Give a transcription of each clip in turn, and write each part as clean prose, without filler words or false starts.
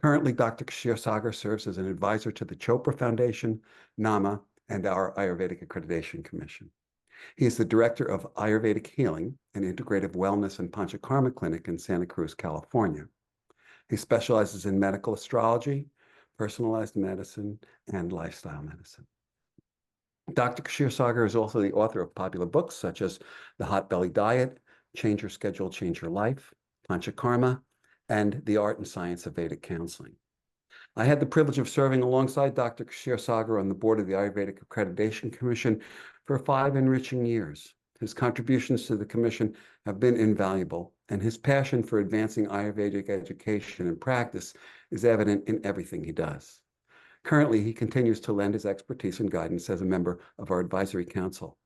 Currently, Dr. Kshirsagar serves as an advisor to the Chopra Foundation, NAMA, and our Ayurvedic Accreditation Commission. He is the director of Ayurvedic Healing, an integrative wellness and panchakarma clinic in Santa Cruz, California. He specializes in medical astrology, personalized medicine, and lifestyle medicine. Dr. Kshirsagar is also the author of popular books such as The Hot Belly Diet, Change Your Schedule, Change Your Life, Panchakarma, and The Art and Science of Vedic Counseling. I had the privilege of serving alongside Dr. Kshirsagar on the board of the Ayurvedic Accreditation Commission for 5 enriching years. His contributions to the commission have been invaluable, and his passion for advancing Ayurvedic education and practice is evident in everything he does. Currently, he continues to lend his expertise and guidance as a member of our advisory council.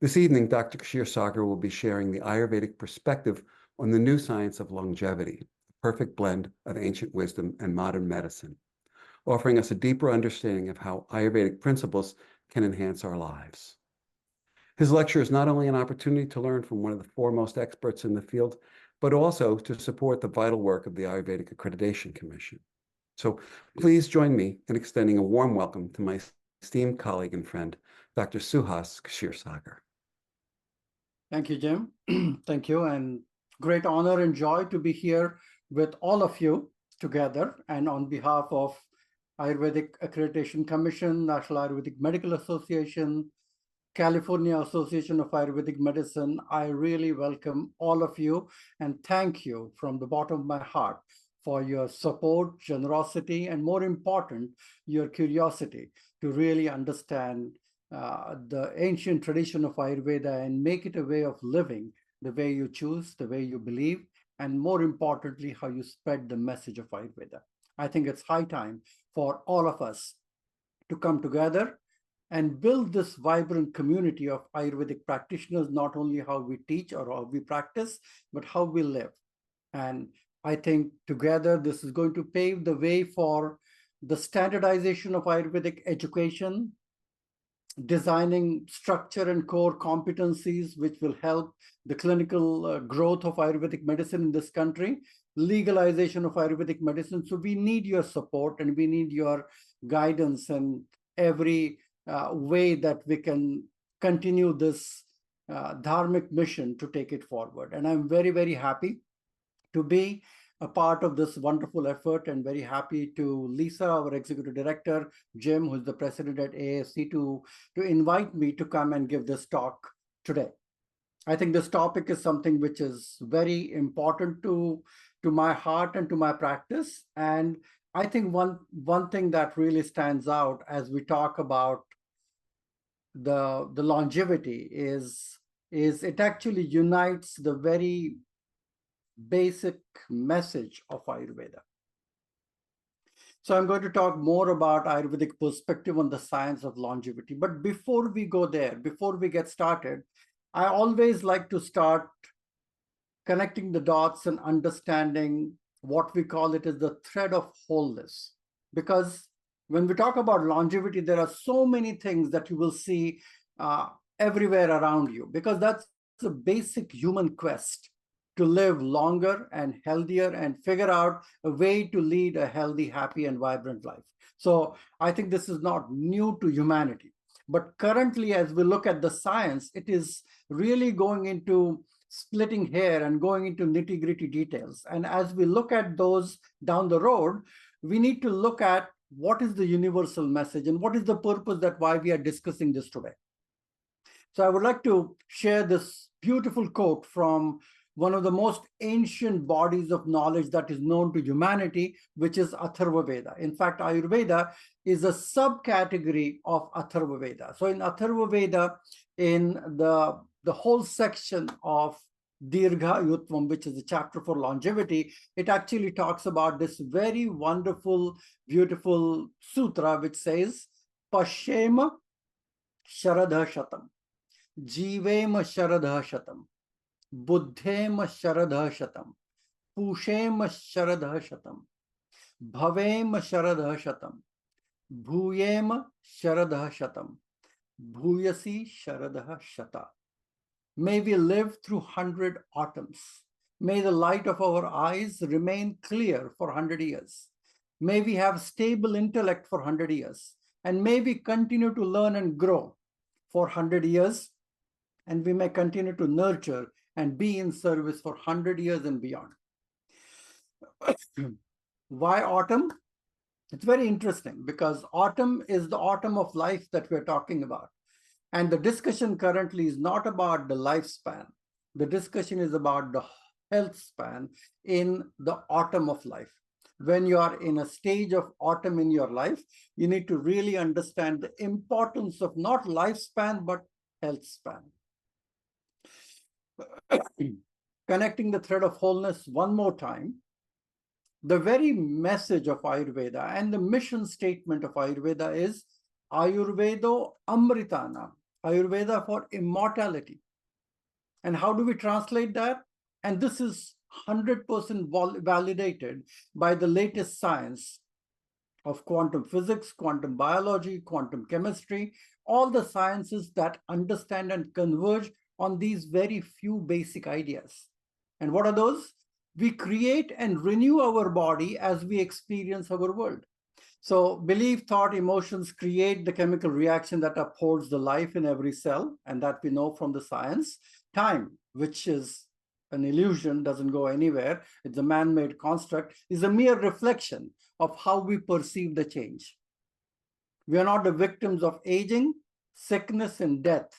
This evening, Dr. Kshirsagar will be sharing the Ayurvedic perspective on the new science of longevity, a perfect blend of ancient wisdom and modern medicine, offering us a deeper understanding of how Ayurvedic principles can enhance our lives. His lecture is not only an opportunity to learn from one of the foremost experts in the field, but also to support the vital work of the Ayurvedic Accreditation Commission. So please join me in extending a warm welcome to my esteemed colleague and friend, Dr. Suhas Kshirsagar. Thank you, Jim. Thank you, and great honor and joy to be here with all of you together. And on behalf of Ayurvedic Accreditation Commission, National Ayurvedic Medical Association, California Association of Ayurvedic Medicine, I really welcome all of you and thank you from the bottom of my heart for your support, generosity, and more important, your curiosity to really understand the ancient tradition of Ayurveda and make it a way of living, the way you choose, the way you believe, and more importantly, how you spread the message of Ayurveda. I think it's high time for all of us to come together and build this vibrant community of Ayurvedic practitioners, not only how we teach or how we practice, but how we live. And I think together this is going to pave the way for the standardization of Ayurvedic education, designing structure and core competencies which will help the clinical growth of Ayurvedic medicine in this country, legalization of Ayurvedic medicine. So we need your support and we need your guidance and every way that we can continue this dharmic mission to take it forward. And I'm very, very happy to be a part of this wonderful effort and very happy to Lisa, our executive director, Jim, who's the president at AAC, to invite me to come and give this talk today. I think this topic is something which is very important to my heart and to my practice. And I think one thing that really stands out as we talk about the longevity is it actually unites the very basic message of Ayurveda. So I'm going to talk more about Ayurvedic perspective on the science of longevity. But before we go there, before we get started, I always like to start connecting the dots and understanding what we call it as the thread of wholeness. Because when we talk about longevity, there are so many things that you will see everywhere around you, because that's the basic human quest to live longer and healthier and figure out a way to lead a healthy, happy, and vibrant life. So I think this is not new to humanity. But currently, as we look at the science, it is really going into splitting hair and going into nitty-gritty details. And as we look at those down the road, we need to look at what is the universal message and what is the purpose that why we are discussing this today. So I would like to share this beautiful quote from one of the most ancient bodies of knowledge that is known to humanity, which is Atharva Veda. In fact, Ayurveda is a subcategory of Atharva Veda. So in Atharva Veda, in the whole section of Dirgha Yutvam, which is the chapter for longevity, it actually talks about this very wonderful, beautiful sutra, which says, Pashyema Sharadha Shatam, Jivema Sharadha Shatam, Buddhema Sharadha Shatam, Pushema Sharadha Shatam, Bhavema Sharadha Shatam, Bhuyema Sharadha Shatam, Bhuyasi Sharadha Shata. May we live through 100 autumns. May the light of our eyes remain clear for 100 years. May we have stable intellect for 100 years. And may we continue to learn and grow for 100 years. And we may continue to nurture and be in service for 100 years and beyond. Why autumn? It's very interesting because autumn is the autumn of life that we're talking about. And the discussion currently is not about the lifespan. The discussion is about the health span in the autumn of life. When you are in a stage of autumn in your life, you need to really understand the importance of not lifespan, but health span. Connecting the thread of wholeness one more time, the very message of Ayurveda and the mission statement of Ayurveda is Ayurvedo Amritana, Ayurveda for immortality. And how do we translate that? And this is 100% validated by the latest science of quantum physics, quantum biology, quantum chemistry, all the sciences that understand and converge on these very few basic ideas. And what are those? We create and renew our body as we experience our world. So belief, thought, emotions create the chemical reaction that upholds the life in every cell, and that we know from the science. Time, which is an illusion, doesn't go anywhere, it's a man-made construct, is a mere reflection of how we perceive the change. We are not the victims of aging, sickness, and death.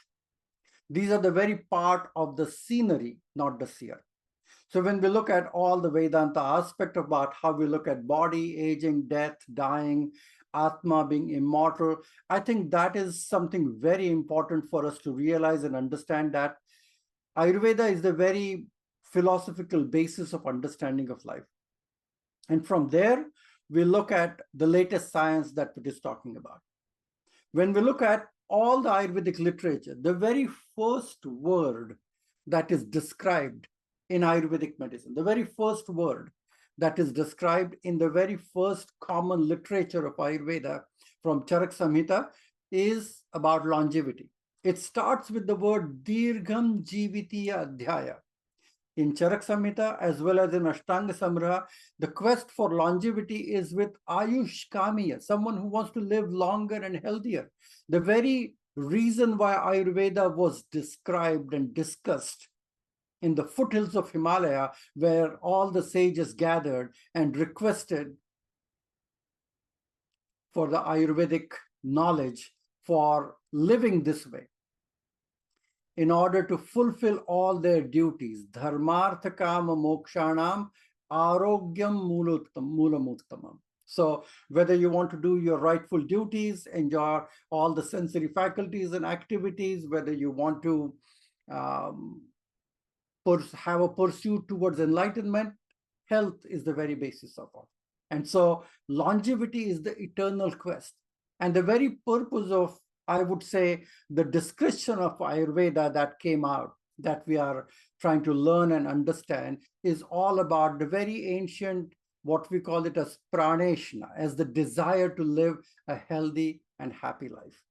These are the very part of the scenery, not the seer. So when we look at all the Vedanta aspect about how we look at body, aging, death, dying, Atma being immortal, I think that is something very important for us to realize and understand, that Ayurveda is the very philosophical basis of understanding of life. And from there, we look at the latest science that it is talking about. When we look at all the Ayurvedic literature, the very first word that is described in Ayurvedic medicine, the very first word that is described in the very first common literature of Ayurveda from Charak Samhita is about longevity. It starts with the word Dirgham Jivitiya Adhyaya. In Charak Samhita as well as in Ashtanga Samgraha, the quest for longevity is with Ayush Kamiya, someone who wants to live longer and healthier. The very reason why Ayurveda was described and discussed in the foothills of Himalaya, where all the sages gathered and requested for the Ayurvedic knowledge for living this way, in order to fulfill all their duties. Dharmartha kama mokshanam arogyam mulamuttamam. So whether you want to do your rightful duties, enjoy all the sensory faculties and activities, whether you want to have a pursuit towards enlightenment, health is the very basis of all. And so longevity is the eternal quest. And the very purpose of, I would say, the description of Ayurveda that came out, that we are trying to learn and understand, is all about the very ancient, what we call it as praneshna, as the desire to live a healthy and happy life.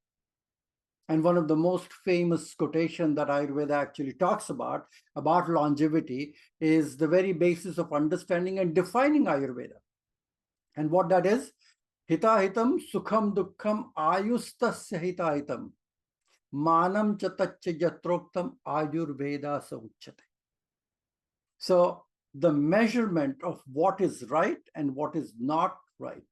And one of the most famous quotation that Ayurveda actually talks about longevity, is the very basis of understanding and defining Ayurveda. And what that is, hitahitam sukham dukkham ayustasya hitahitam manam chataccha yatroktam ayurveda sauchyate. So the measurement of what is right and what is not right,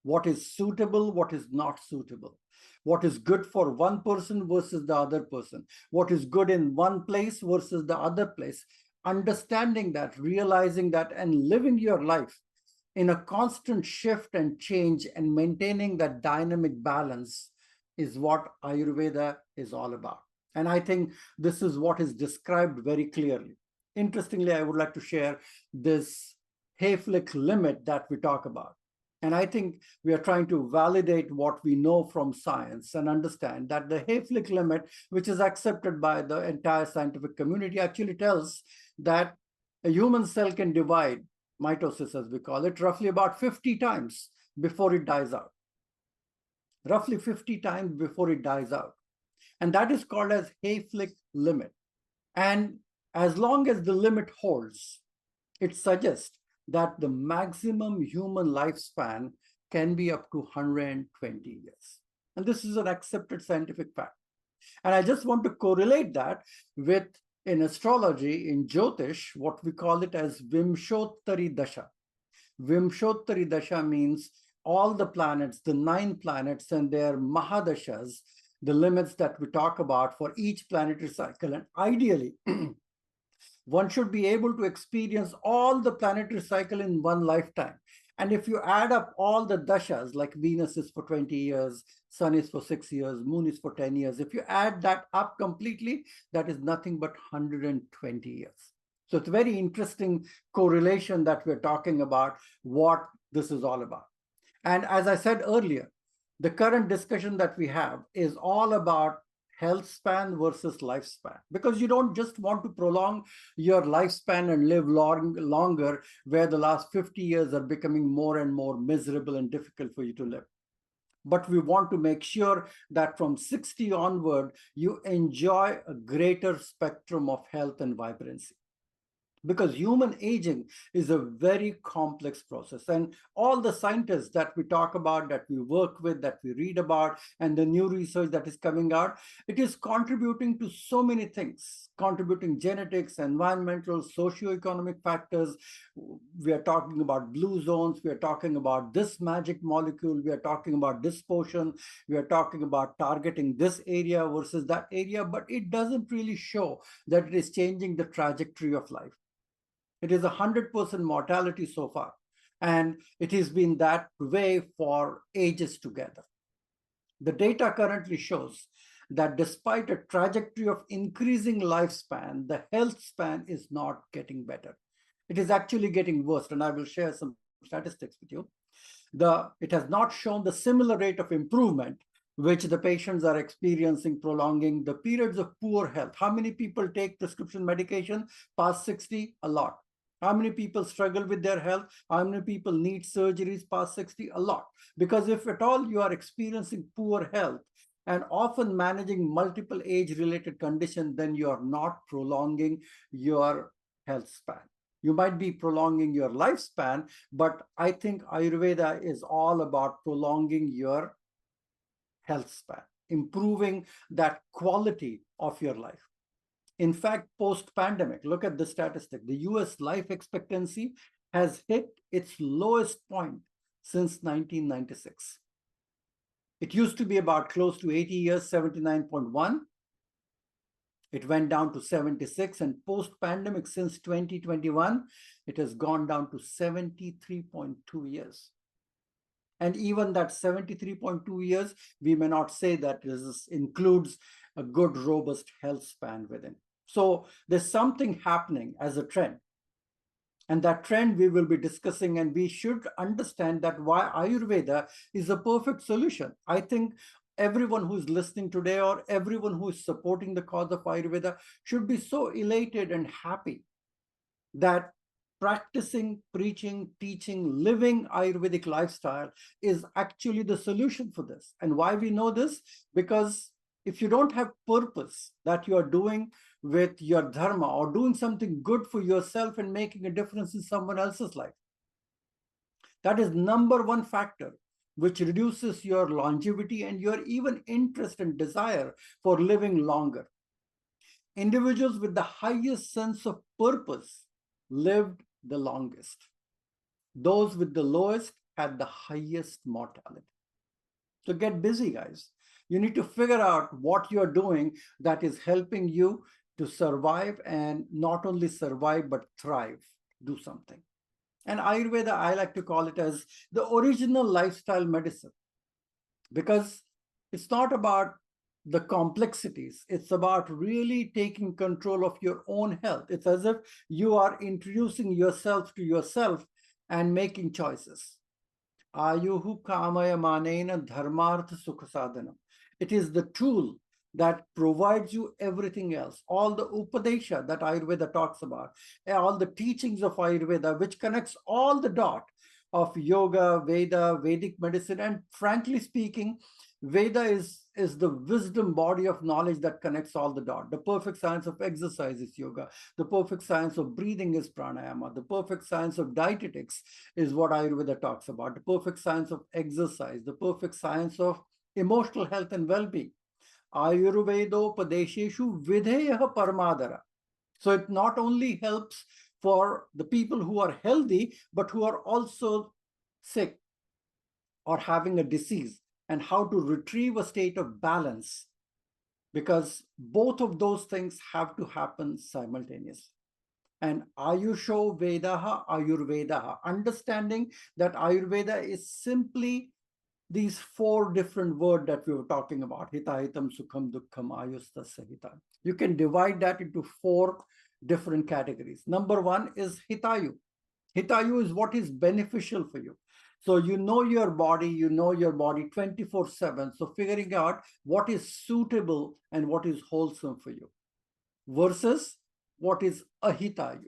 what is suitable, what is not suitable, what is good for one person versus the other person, what is good in one place versus the other place, understanding that, realizing that, and living your life in a constant shift and change and maintaining that dynamic balance is what Ayurveda is all about. And I think this is what is described very clearly. Interestingly, I would like to share this Hayflick limit that we talk about. And I think we are trying to validate what we know from science and understand that the Hayflick limit, which is accepted by the entire scientific community, actually tells that a human cell can divide, mitosis as we call it, roughly about 50 times before it dies out. Roughly 50 times before it dies out. And that is called as Hayflick limit. And as long as the limit holds, It suggests that the maximum human lifespan can be up to 120 years. And this is an accepted scientific fact. And I just want to correlate that with, in astrology, in Jyotish, what we call it as Vimshottari Dasha. Vimshottari Dasha means all the planets, the 9 planets and their Mahadashas, the limits that we talk about for each planetary cycle. And ideally, one should be able to experience all the planetary cycle in one lifetime. And if you add up all the dashas, like Venus is for 20 years, Sun is for 6 years, Moon is for 10 years, if you add that up completely, that is nothing but 120 years. So it's a very interesting correlation that we're talking about what this is all about. And as I said earlier, the current discussion that we have is all about health span versus lifespan, because you don't just want to prolong your lifespan and live longer, where the last 50 years are becoming more and more miserable and difficult for you to live. But we want to make sure that from 60 onward, you enjoy a greater spectrum of health and vibrancy. Because human aging is a very complex process. And all the scientists that we talk about, that we work with, that we read about, and the new research that is coming out, it is contributing to so many things, contributing genetics, environmental, socioeconomic factors. We are talking about blue zones. We are talking about this magic molecule. We are talking about this potion. We are talking about targeting this area versus that area, but it doesn't really show that it is changing the trajectory of life. It is 100% mortality so far, and it has been that way for ages together. The data currently shows that despite a trajectory of increasing lifespan, the health span is not getting better. It is actually getting worse, and I will share some statistics with you. It has not shown the similar rate of improvement which the patients are experiencing, prolonging the periods of poor health. How many people take prescription medication past 60? A lot. How many people struggle with their health? How many people need surgeries past 60? A lot. Because if at all you are experiencing poor health and often managing multiple age-related conditions, then you are not prolonging your health span. You might be prolonging your lifespan, but I think Ayurveda is all about prolonging your health span, improving that quality of your life. In fact, post-pandemic, look at the statistic. The US life expectancy has hit its lowest point since 1996. It used to be about close to 80 years, 79.1. It went down to 76, and post-pandemic since 2021, it has gone down to 73.2 years. And even that 73.2 years, we may not say that this includes a good, robust health span within. So there's something happening as a trend. And that trend we will be discussing, and we should understand that why Ayurveda is a perfect solution. I think everyone who's listening today, or everyone who is supporting the cause of Ayurveda, should be so elated and happy that practicing, preaching, teaching, living Ayurvedic lifestyle is actually the solution for this. And why we know this? Because if you don't have purpose that you are doing with your dharma, or doing something good for yourself and making a difference in someone else's life, that is number one factor which reduces your longevity and your even interest and desire for living longer. Individuals with the highest sense of purpose lived the longest. Those with the lowest had the highest mortality. So get busy, guys. You need to figure out what you're doing that is helping you to survive, and not only survive, but thrive, do something. And Ayurveda, I like to call it as the original lifestyle medicine, because it's not about the complexities. It's about really taking control of your own health. It's as if you are introducing yourself to yourself and making choices. Ayuhu kamaya manena dharmartha sukha sadhanam. It is the tool that provides you everything else. All the Upadesha that Ayurveda talks about, all the teachings of Ayurveda, which connects all the dot of yoga, Veda, Vedic medicine, and frankly speaking, Veda is the wisdom body of knowledge that connects all the dots. The perfect science of exercise is yoga. The perfect science of breathing is pranayama. The perfect science of dietetics is what Ayurveda talks about. The perfect science of exercise. The perfect science of emotional health and well-being. Ayurvedopadesheshu videha paramadara. So it not only helps for the people who are healthy, but who are also sick or having a disease, and how to retrieve a state of balance, because both of those things have to happen simultaneously. And Ayusho Vedaha, Ayurvedaha, understanding that Ayurveda is simply these four different words that we were talking about: Hita, Hitam, Sukham, Dukkham, Ayustasya Hitam. You can divide that into four different categories. Number one is Hitayu. Hitayu is what is beneficial for you. So you know your body 24/7. So figuring out what is suitable and what is wholesome for you versus what is ahitayu,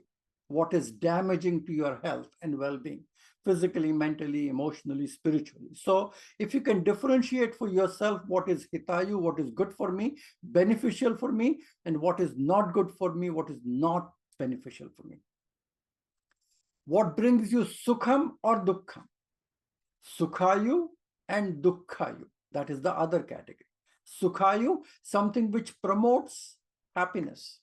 what is damaging to your health and well-being, physically, mentally, emotionally, spiritually. So if you can differentiate for yourself what is hitayu, what is good for me, beneficial for me, and what is not good for me, what is not beneficial for me. What brings you sukham or dukkham? Sukhayu and dukkhayu. That is the other category. Sukhayu, something which promotes happiness,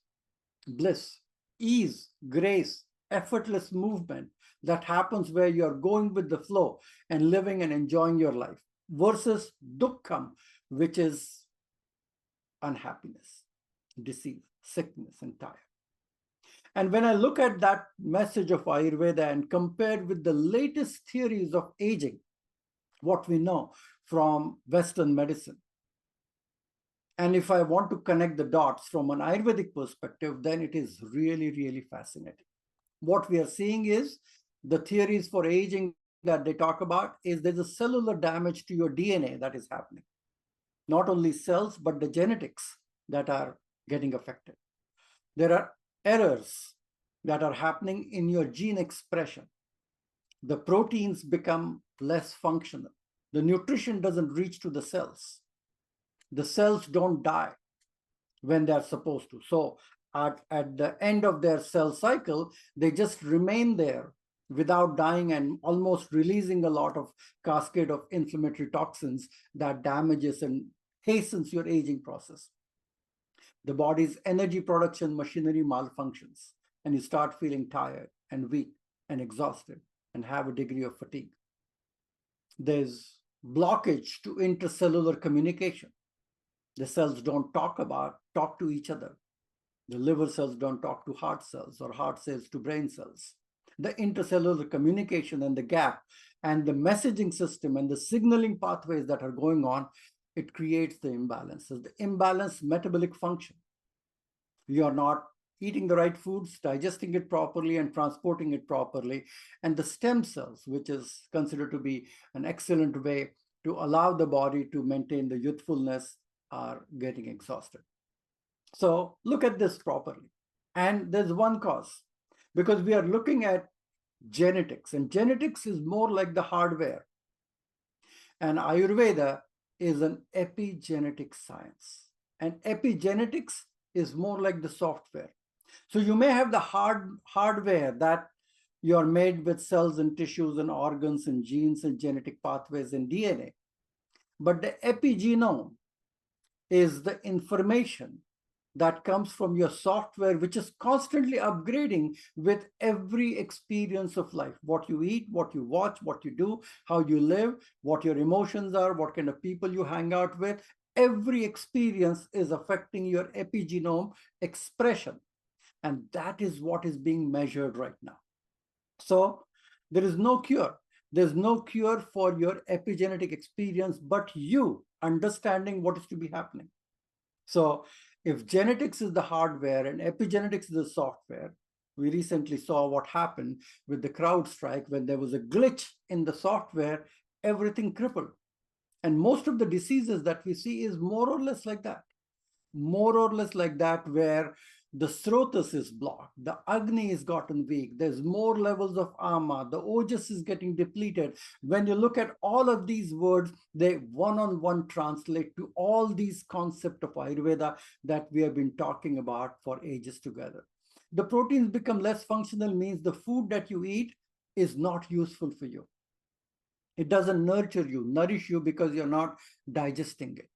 bliss, ease, grace, effortless movement that happens where you're going with the flow and living and enjoying your life, versus dukkham, which is unhappiness, disease, sickness, and tired. And when I look at that message of Ayurveda and compared with the latest theories of aging, what we know from Western medicine, and if I want to connect the dots from an Ayurvedic perspective, then it is really, really fascinating. What we are seeing is the theories for aging that they talk about is there's a cellular damage to your DNA that is happening. Not only cells, but the genetics that are getting affected. There are errors that are happening in your gene expression. The proteins become less functional. The nutrition doesn't reach to the cells. The cells don't die when they're supposed to. So at the end of their cell cycle, they just remain there without dying and almost releasing a lot of cascade of inflammatory toxins that damages and hastens your aging process. The body's energy production machinery malfunctions, and you start feeling tired and weak and exhausted and have a degree of fatigue. There's blockage to intercellular communication. The cells don't talk to each other. The liver cells don't talk to heart cells, or heart cells to brain cells. The intercellular communication and the gap and the messaging system and the signaling pathways that are going on, it creates the imbalances, the imbalanced metabolic function. You are not eating the right foods, digesting it properly and transporting it properly. And the stem cells, which is considered to be an excellent way to allow the body to maintain the youthfulness, are getting exhausted. So look at this properly. And there's one cause, because we are looking at genetics, and genetics is more like the hardware. And Ayurveda is an epigenetic science. And epigenetics is more like the software. So you may have the hardware that you're made with cells and tissues and organs and genes and genetic pathways and DNA. But the epigenome is the information that comes from your software, which is constantly upgrading with every experience of life. What you eat, what you watch, what you do, how you live, what your emotions are, what kind of people you hang out with. Every experience is affecting your epigenome expression. And that is what is being measured right now. So there is no cure. There's no cure for your epigenetic experience, but you understanding what is to be happening. So if genetics is the hardware and epigenetics is the software, we recently saw what happened with the CrowdStrike when there was a glitch in the software, everything crippled. And most of the diseases that we see is more or less like that. More or less like that, where the Srotas is blocked, the Agni is gotten weak, there's more levels of Ama, the Ojas is getting depleted. When you look at all of these words, they one-on-one translate to all these concepts of Ayurveda that we have been talking about for ages together. The proteins become less functional means the food that you eat is not useful for you. It doesn't nourish you because you're not digesting it.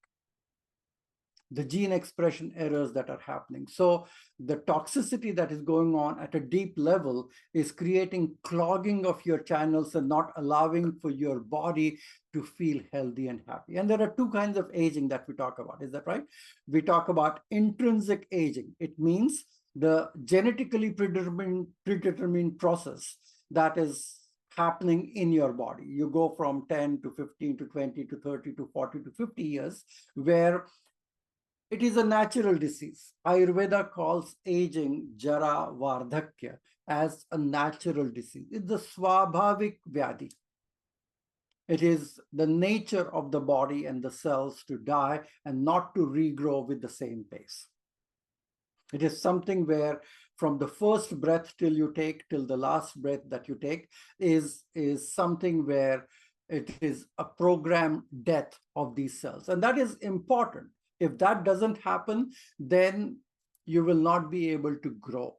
The gene expression errors that are happening. So the toxicity that is going on at a deep level is creating clogging of your channels and not allowing for your body to feel healthy and happy. And there are two kinds of aging that we talk about. Is that right? We talk about intrinsic aging. It means the genetically predetermined process that is happening in your body. You go from 10 to 15 to 20 to 30 to 40 to 50 years, where it is a natural disease. Ayurveda calls aging Jara Vardhakya as a natural disease. It's the Swabhavik Vyadhi. It is the nature of the body and the cells to die and not to regrow with the same pace. It is something where from the first breath till you take, till the last breath that you take, is something where it is a programmed death of these cells. And that is important. If that doesn't happen, then you will not be able to grow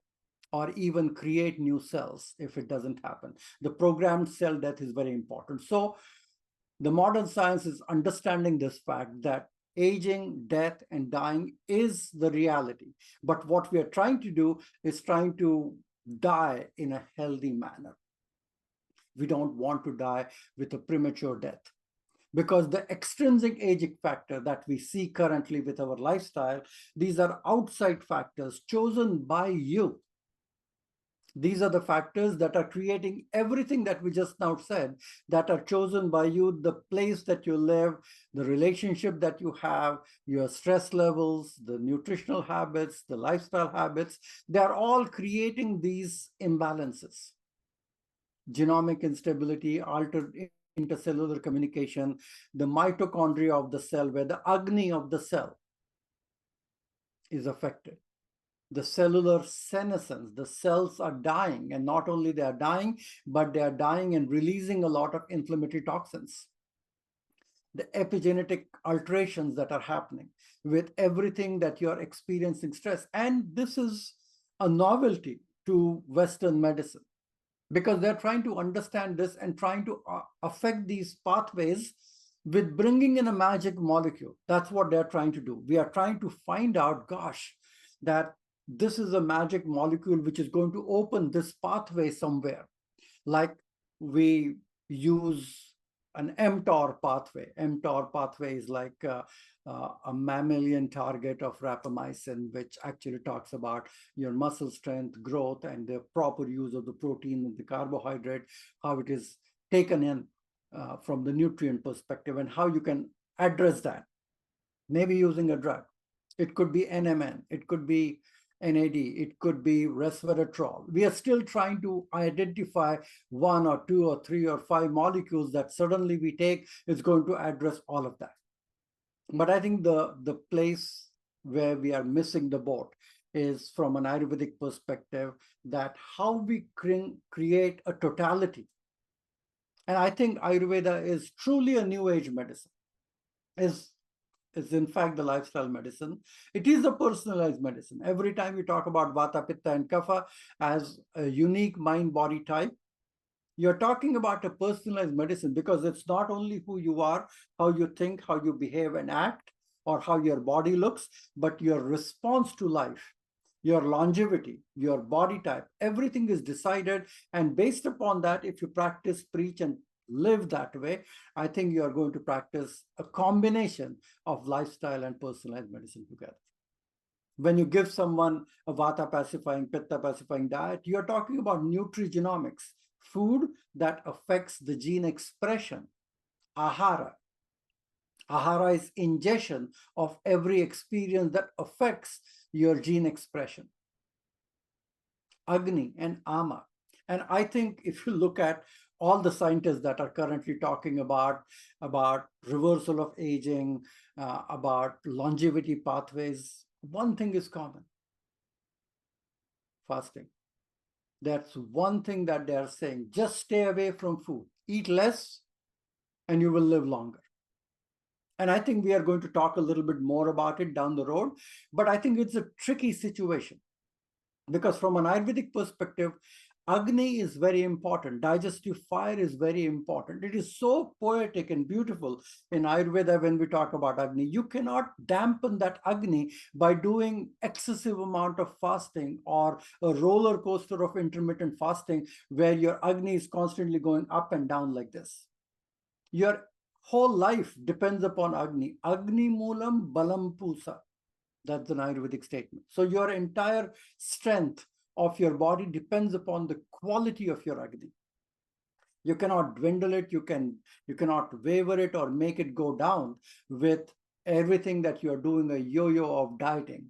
or even create new cells if it doesn't happen. The programmed cell death is very important. So the modern science is understanding this fact that aging, death, and dying is the reality. But what we are trying to do is trying to die in a healthy manner. We don't want to die with a premature death, because the extrinsic aging factor that we see currently with our lifestyle, these are outside factors chosen by you. These are the factors that are creating everything that we just now said, that are chosen by you, the place that you live, the relationship that you have, your stress levels, the nutritional habits, the lifestyle habits. They are all creating these imbalances. Genomic instability, altered intercellular communication, the mitochondria of the cell, where the Agni of the cell is affected. The cellular senescence, the cells are dying, and not only they are dying, but they are dying and releasing a lot of inflammatory toxins. The epigenetic alterations that are happening with everything that you are experiencing stress. And this is a novelty to Western medicine, because they're trying to understand this and trying to affect these pathways with bringing in a magic molecule. That's what they're trying to do. We are trying to find out, gosh, that this is a magic molecule which is going to open this pathway somewhere. Like we use an mTOR pathway. mTOR pathway is like a mammalian target of rapamycin, which actually talks about your muscle strength, growth, and the proper use of the protein and the carbohydrate, how it is taken in from the nutrient perspective, and how you can address that, maybe using a drug. It could be NMN, it could be NAD, it could be resveratrol. We are still trying to identify 1 or 2 or 3 or 5 molecules that suddenly we take is going to address all of that. But I think the place where we are missing the boat is from an Ayurvedic perspective, that how we create a totality. And I think Ayurveda is truly a new age medicine. Is in fact the lifestyle medicine. It is a personalized medicine. Every time we talk about Vata, Pitta, and Kapha as a unique mind-body type, you're talking about a personalized medicine, because it's not only who you are, how you think, how you behave and act, or how your body looks, but your response to life, your longevity, your body type, everything is decided. And based upon that, if you practice, preach, and live that way, I think you are going to practice a combination of lifestyle and personalized medicine together. When you give someone a Vata pacifying, Pitta pacifying diet, you're talking about nutrigenomics, food that affects the gene expression. Ahara. Ahara is ingestion of every experience that affects your gene expression. Agni and Ama. And I think if you look at all the scientists that are currently talking about reversal of aging, about longevity pathways, one thing is common. fasting. That's one thing that they are saying. Just stay away from food. Eat less and you will live longer. And I think we are going to talk a little bit more about it down the road. But I think it's a tricky situation because from an Ayurvedic perspective, Agni is very important. Digestive fire is very important. It is so poetic and beautiful in Ayurveda when we talk about Agni. You cannot dampen that Agni by doing excessive amount of fasting or a roller coaster of intermittent fasting where your Agni is constantly going up and down like this. Your whole life depends upon Agni. Agni Moolam Balam Pusa. That's an Ayurvedic statement. So your entire strength of your body depends upon the quality of your Agni. You cannot dwindle it, you cannot waver it or make it go down with everything that you're doing a yo-yo of dieting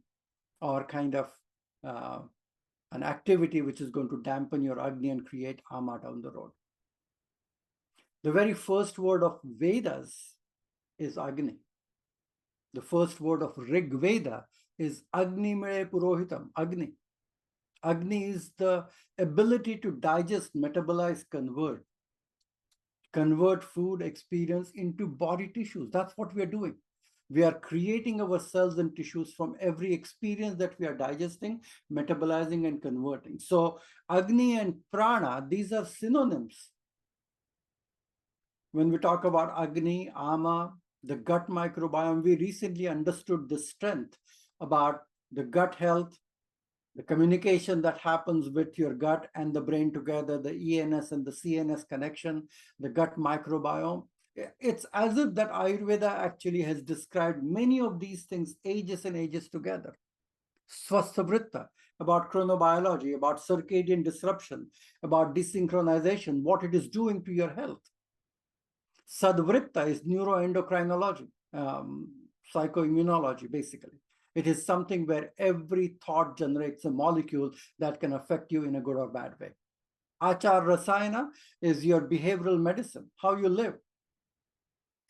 or kind of an activity which is going to dampen your Agni and create ama down the road. The very first word of Vedas is Agni. The first word of Rig Veda is Agni Mere Purohitam, Agni. Agni is the ability to digest, metabolize, convert food experience into body tissues. That's what we are doing. We are creating our cells and tissues from every experience that we are digesting, metabolizing, and converting. So Agni and Prana, these are synonyms. When we talk about Agni, Ama, the gut microbiome, we recently understood the strength about the gut health, the communication that happens with your gut and the brain together, the ENS and the CNS connection, the gut microbiome. It's as if that Ayurveda actually has described many of these things ages and ages together. Swasthavritta, about chronobiology, about circadian disruption, about desynchronization, what it is doing to your health. Sadvritta is neuroendocrinology, psychoimmunology, basically. It is something where every thought generates a molecule that can affect you in a good or bad way. Achar Rasayana is your behavioral medicine, how you live.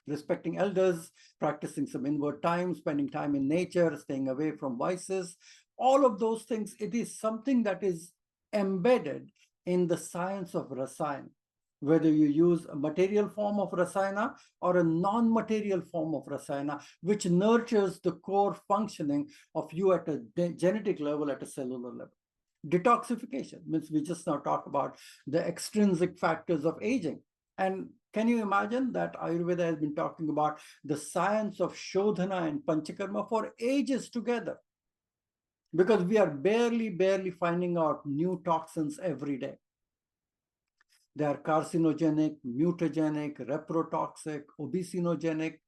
Respecting elders, practicing some inward time, spending time in nature, staying away from vices, all of those things, it is something that is embedded in the science of Rasayana. Whether you use a material form of Rasayana or a non-material form of Rasayana, which nurtures the core functioning of you at a genetic level, at a cellular level. Detoxification means we just now talk about the extrinsic factors of aging. And can you imagine that Ayurveda has been talking about the science of Shodhana and Panchakarma for ages together? Because we are barely finding out new toxins every day. They are carcinogenic, mutagenic, reprotoxic, obesinogenic.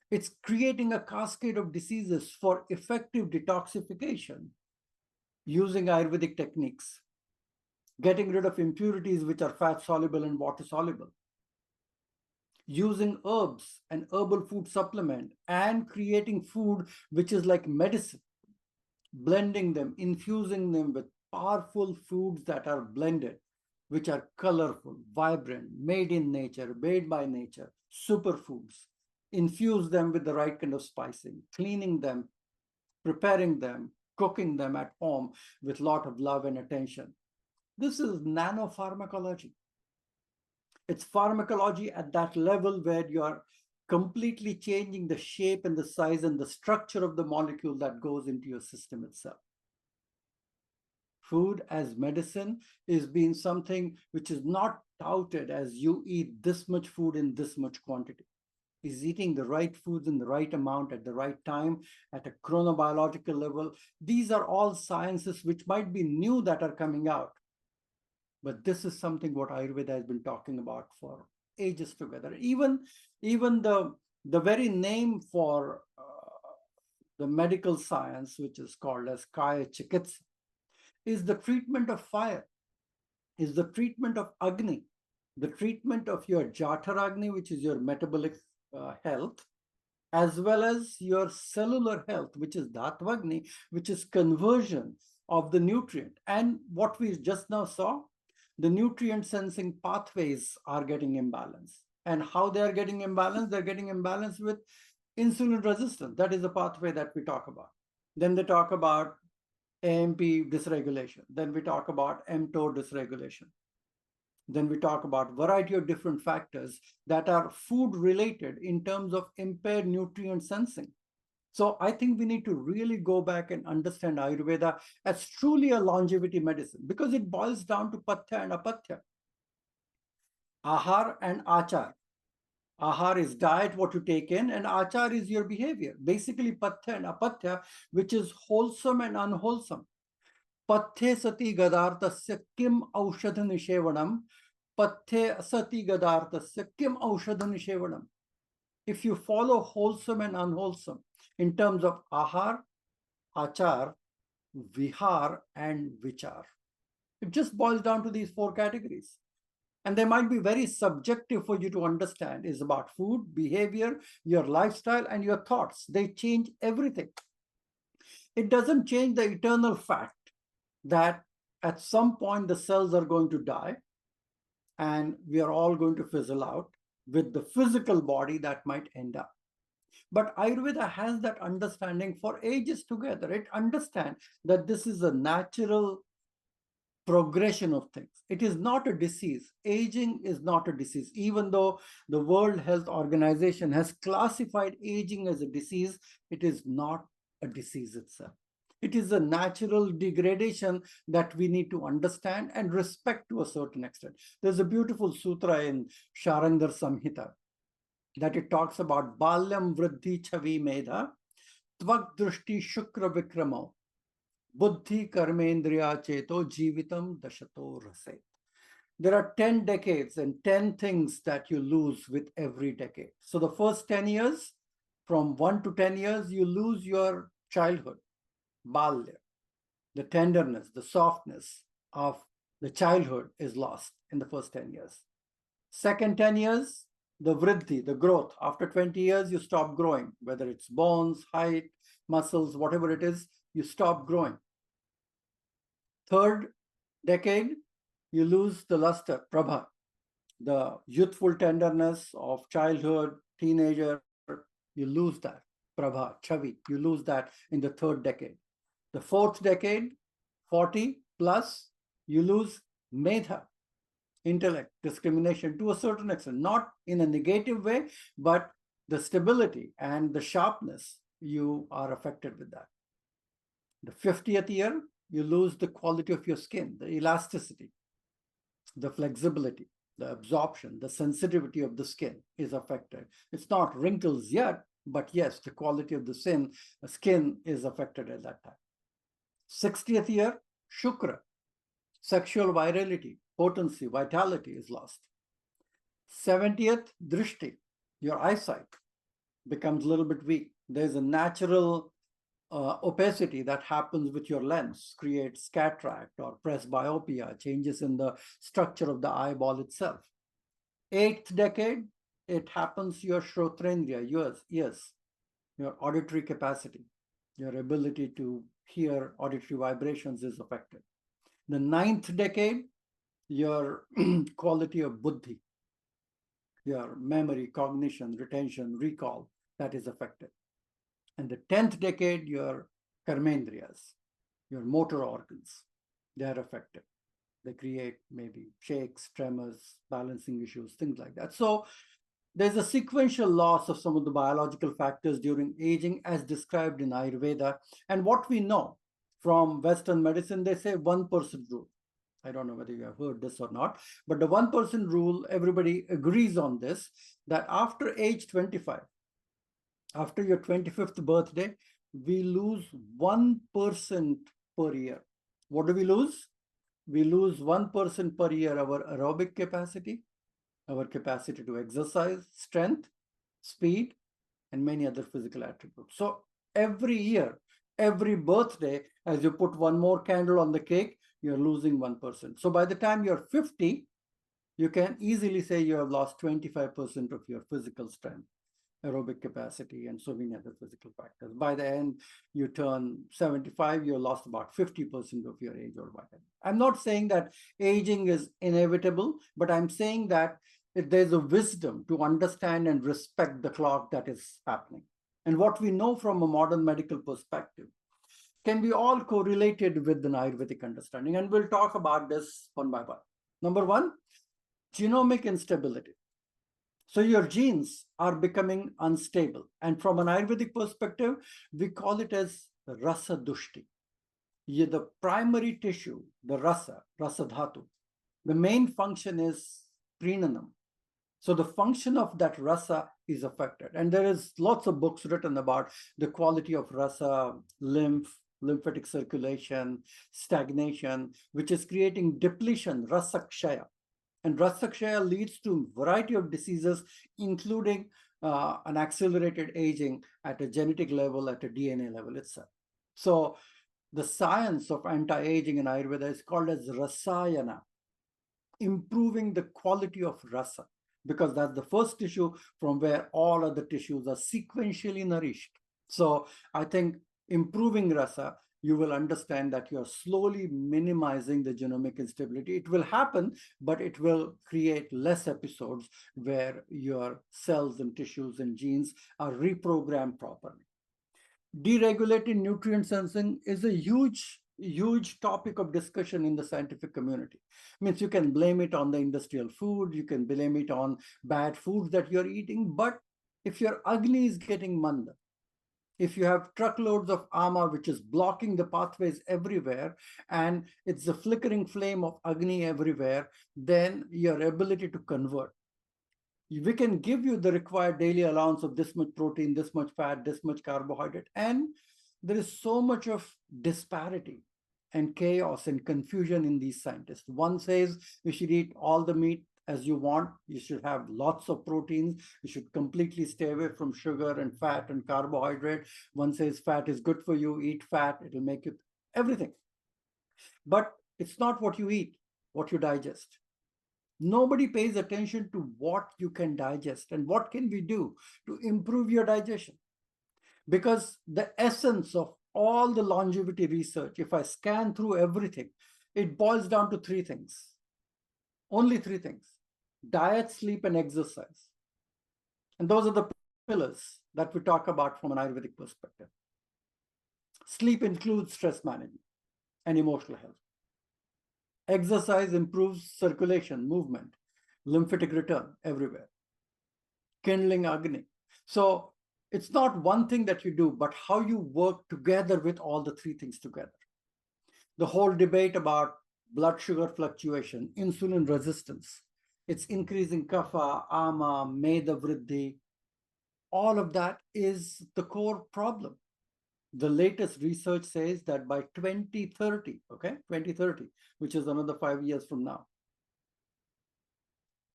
It's creating a cascade of diseases for effective detoxification using Ayurvedic techniques, getting rid of impurities which are fat soluble and water soluble, using herbs and herbal food supplement, and creating food which is like medicine, blending them, infusing them with powerful foods that are blended, which are colorful, vibrant, made in nature, made by nature, superfoods. Infuse them with the right kind of spicing, cleaning them, preparing them, cooking them at home with a lot of love and attention. This is nanopharmacology. It's pharmacology at that level where you are completely changing the shape and the size and the structure of the molecule that goes into your system itself. Food as medicine is being something which is not touted as you eat this much food in this much quantity. Is eating the right foods in the right amount at the right time at a chronobiological level. These are all sciences which might be new that are coming out. But this is something what Ayurveda has been talking about for ages together. Even the very name for the medical science, which is called as Kaya Chikitsa, is the treatment of fire, is the treatment of Agni, the treatment of your Jataragni, which is your metabolic health, as well as your cellular health, which is Dhatvagni, which is conversion of the nutrient. And what we just now saw, the nutrient sensing pathways are getting imbalanced. And how they are getting imbalanced? They're getting imbalanced with insulin resistance. That is the pathway that we talk about. Then they talk about AMP dysregulation. Then we talk about mTOR dysregulation. Then we talk about variety of different factors that are food related in terms of impaired nutrient sensing. So I think we need to really go back and understand Ayurveda as truly a longevity medicine, because it boils down to Pathya and Apatya. Ahar and Achar. Ahar is diet, what you take in, and Achar is your behavior. Basically, Pathya and Apatya, which is wholesome and unwholesome. Pathe sati gadartasya kim aushadha nishevanam. Pathe sati gadartasya kim aushadha nishevanam. If you follow wholesome and unwholesome in terms of ahar, achar, vihar, and vichar, it just boils down to these four categories. And they might be very subjective for you to understand. It's about food, behavior, your lifestyle, and your thoughts. They change everything. It doesn't change the eternal fact that at some point the cells are going to die and we are all going to fizzle out with the physical body that might end up. But Ayurveda has that understanding for ages together. It understands that this is a natural progression of things. It is not a disease. Aging is not a disease. Even though the World Health Organization has classified aging as a disease, it is not a disease itself. It is a natural degradation that we need to understand and respect to a certain extent. There's a beautiful sutra in Sharangdar Samhita that it talks about Balyam Vriddhi Chavi Medha Tvak Drushti Shukra Vikramo Buddhi Karmendriya Cheto Jivitam Dashato Raset. There are 10 decades and 10 things that you lose with every decade. So the first 10 years, from 1 to 10 years, you lose your childhood, balya. The tenderness, the softness of the childhood is lost in the first 10 years. Second 10 years, the vriddhi, the growth. After 20 years, you stop growing, whether it's bones, height, muscles, whatever it is, you stop growing. Third decade, you lose the luster, prabha, the youthful tenderness of childhood, teenager, you lose that, prabha, chavi, you lose that in the third decade. The fourth decade, 40 plus, you lose medha, intellect, discrimination to a certain extent, not in a negative way, but the stability and the sharpness, you are affected with that. The 50th year, you lose the quality of your skin, the elasticity, the flexibility, the absorption, the sensitivity of the skin is affected. It's not wrinkles yet, but yes, the quality of the skin is affected at that time. 60th year, Shukra, sexual virility, potency, vitality is lost. 70th, Drishti, your eyesight becomes a little bit weak. There's a natural opacity that happens with your lens, creates cataract or presbyopia, changes in the structure of the eyeball itself. 8th decade, it happens your shrotrendriya, ears, your auditory capacity, your ability to hear auditory vibrations is affected. The 9th decade, your quality of buddhi, your memory, cognition, retention, recall, that is affected. And the 10th decade, your karmendriyas, your motor organs, they are affected. They create maybe shakes, tremors, balancing issues, things like that. So there's a sequential loss of some of the biological factors during aging as described in Ayurveda. And what we know from Western medicine, they say 1% rule. I don't know whether you have heard this or not, but the 1% rule, everybody agrees on this, that after age 25, after your 25th birthday, we lose 1% per year. What do we lose? We lose 1% per year our aerobic capacity, our capacity to exercise, strength, speed, and many other physical attributes. So every year, every birthday, as you put one more candle on the cake, you're losing 1%. So by the time you're 50, you can easily say you have lost 25% of your physical strength, aerobic capacity, and so many other physical factors. By the end, you turn 75, you lost about 50% of your age or whatever. I'm not saying that aging is inevitable, but I'm saying that there's a wisdom to understand and respect the clock that is happening. And what we know from a modern medical perspective, can be all correlated with an Ayurvedic understanding. And we'll talk about this one by one. Number one, genomic instability. So your genes are becoming unstable. And from an Ayurvedic perspective, we call it as rasa dushti. The primary tissue, the rasa dhatu, the main function is prenanam. So the function of that rasa is affected. And there is lots of books written about the quality of rasa, lymphatic circulation, stagnation, which is creating depletion, rasa kshaya. And rasa kshaya leads to a variety of diseases, including an accelerated aging at a genetic level, at a DNA level itself. So the science of anti-aging in Ayurveda is called as rasayana, improving the quality of rasa, because that's the first tissue from where all other tissues are sequentially nourished. So I think improving rasa, you will understand that you're slowly minimizing the genomic instability. It will happen, but it will create less episodes where your cells and tissues and genes are reprogrammed properly. Deregulated nutrient sensing is a huge topic of discussion in the scientific community. Means you can blame it on the industrial food, you can blame it on bad foods that you're eating, but if your Agni is getting manda, if you have truckloads of ama which is blocking the pathways everywhere, and it's the flickering flame of Agni everywhere, then your ability to convert. We can give you the required daily allowance of this much protein, this much fat, this much carbohydrate, and there is so much of disparity and chaos and confusion in these scientists. One says you should eat all the meat as you want, you should have lots of proteins, you should completely stay away from sugar and fat and carbohydrate. One says fat is good for you, eat fat, it'll make you everything. But it's not what you eat, what you digest. Nobody pays attention to what you can digest and what can we do to improve your digestion. Because the essence of all the longevity research, if I scan through everything, it boils down to three things. Only three things: diet, sleep, and exercise. And those are the pillars that we talk about from an Ayurvedic perspective. Sleep includes stress management and emotional health. Exercise improves circulation, movement, lymphatic return everywhere. Kindling Agni. So it's not one thing that you do, but how you work together with all the three things together. The whole debate about blood sugar fluctuation, insulin resistance, it's increasing kapha, ama, meda vriddhi. All of that is the core problem. The latest research says that by 2030, 2030, which is another 5 years from now,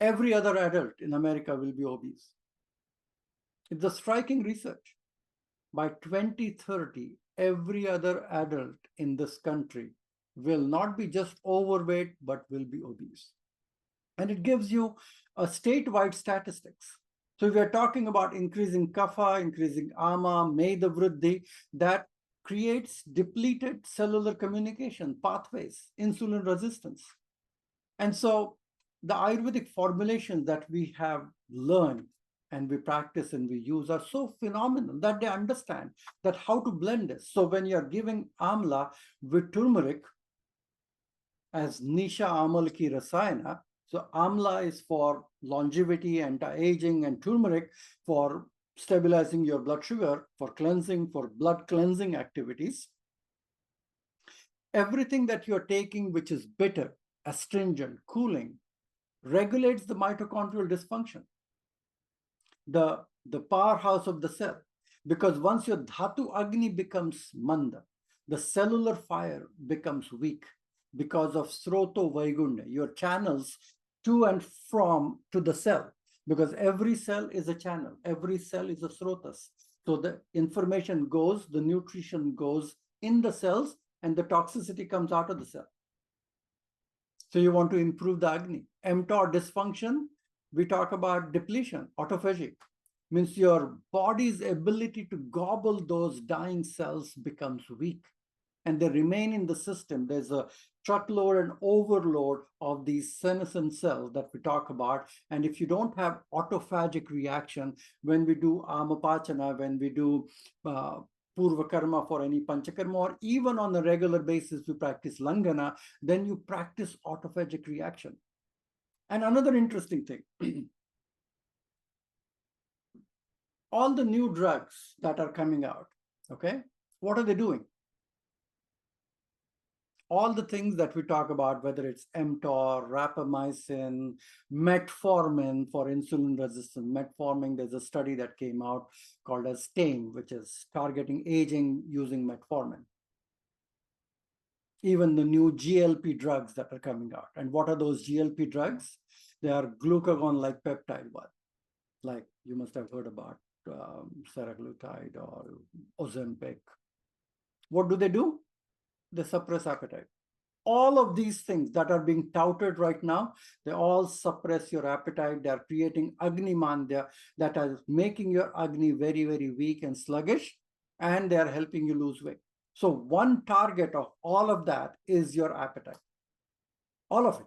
every other adult in America will be obese. It's a striking research. By 2030, every other adult in this country will not be just overweight, but will be obese. And it gives you a statewide statistics. So we are talking about increasing kapha, increasing ama, meda vriddhi, that creates depleted cellular communication pathways, insulin resistance. And so the Ayurvedic formulations that we have learned and we practice and we use are so phenomenal that they understand that how to blend this. So when you're giving amla with turmeric as Nisha Amal ki Rasayana, so amla is for longevity, anti-aging, and turmeric for stabilizing your blood sugar, for cleansing, for blood cleansing activities. Everything that you're taking which is bitter, astringent, cooling, regulates the mitochondrial dysfunction, the powerhouse of the cell. Because once your dhatu agni becomes manda, the cellular fire becomes weak because of sroto vaigunya, your channels to and from to the cell. Because every cell is a channel, every cell is a srotas. So the information goes, the nutrition goes in the cells, and the toxicity comes out of the cell. So you want to improve the agni. mTOR dysfunction, we talk about depletion, autophagy. Means your body's ability to gobble those dying cells becomes weak, and they remain in the system. There's a truckload and overload of these senescent cells that we talk about. And if you don't have autophagic reaction, when we do amapachana, when we do Purva Karma for any Panchakarma, or even on a regular basis, we practice Langana, then you practice autophagic reaction. And another interesting thing, all the new drugs that are coming out, okay, what are they doing? All the things that we talk about, whether it's mTOR, rapamycin, metformin for insulin resistant. Metformin, there's a study that came out called as TAME, which is targeting aging using metformin. Even the new GLP drugs that are coming out. And what are those GLP drugs? They are glucagon-like peptide one. Like you must have heard about seraglutide or Ozempic. What do? They suppress appetite. All of these things that are being touted right now, they all suppress your appetite. They are creating Agni Mandya that are making your Agni very, very weak and sluggish, and they are helping you lose weight. So one target of all of that is your appetite, all of it.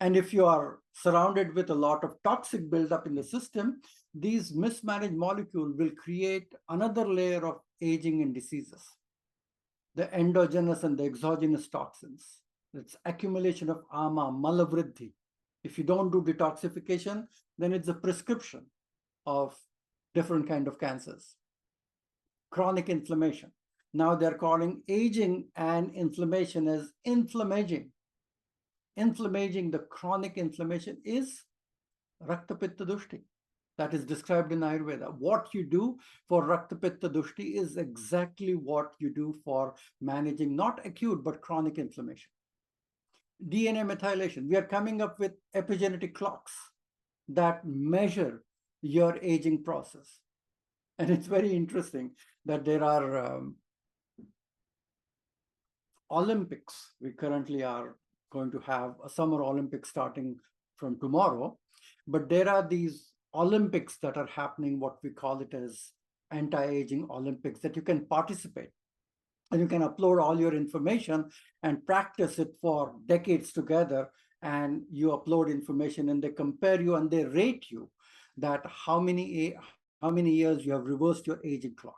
And if you are surrounded with a lot of toxic buildup in the system, these mismanaged molecules will create another layer of aging and diseases. The endogenous and the exogenous toxins. It's accumulation of ama, malavriddhi. If you don't do detoxification, then it's a prescription of different kind of cancers. Chronic inflammation. Now they're calling aging and inflammation as inflammaging. Inflammaging, the chronic inflammation is Rakta Pitta Dushti. That is described in Ayurveda. What you do for Rakta Pitta Dushti is exactly what you do for managing not acute but chronic inflammation. DNA methylation. We are coming up with epigenetic clocks that measure your aging process. And it's very interesting that there are Olympics. We currently are going to have a Summer Olympics starting from tomorrow. But there are these Olympics that are happening, what we call it as anti-aging Olympics, that you can participate and you can upload all your information and practice it for decades together. And you upload information and they compare you and they rate you that how many years you have reversed your aging clock.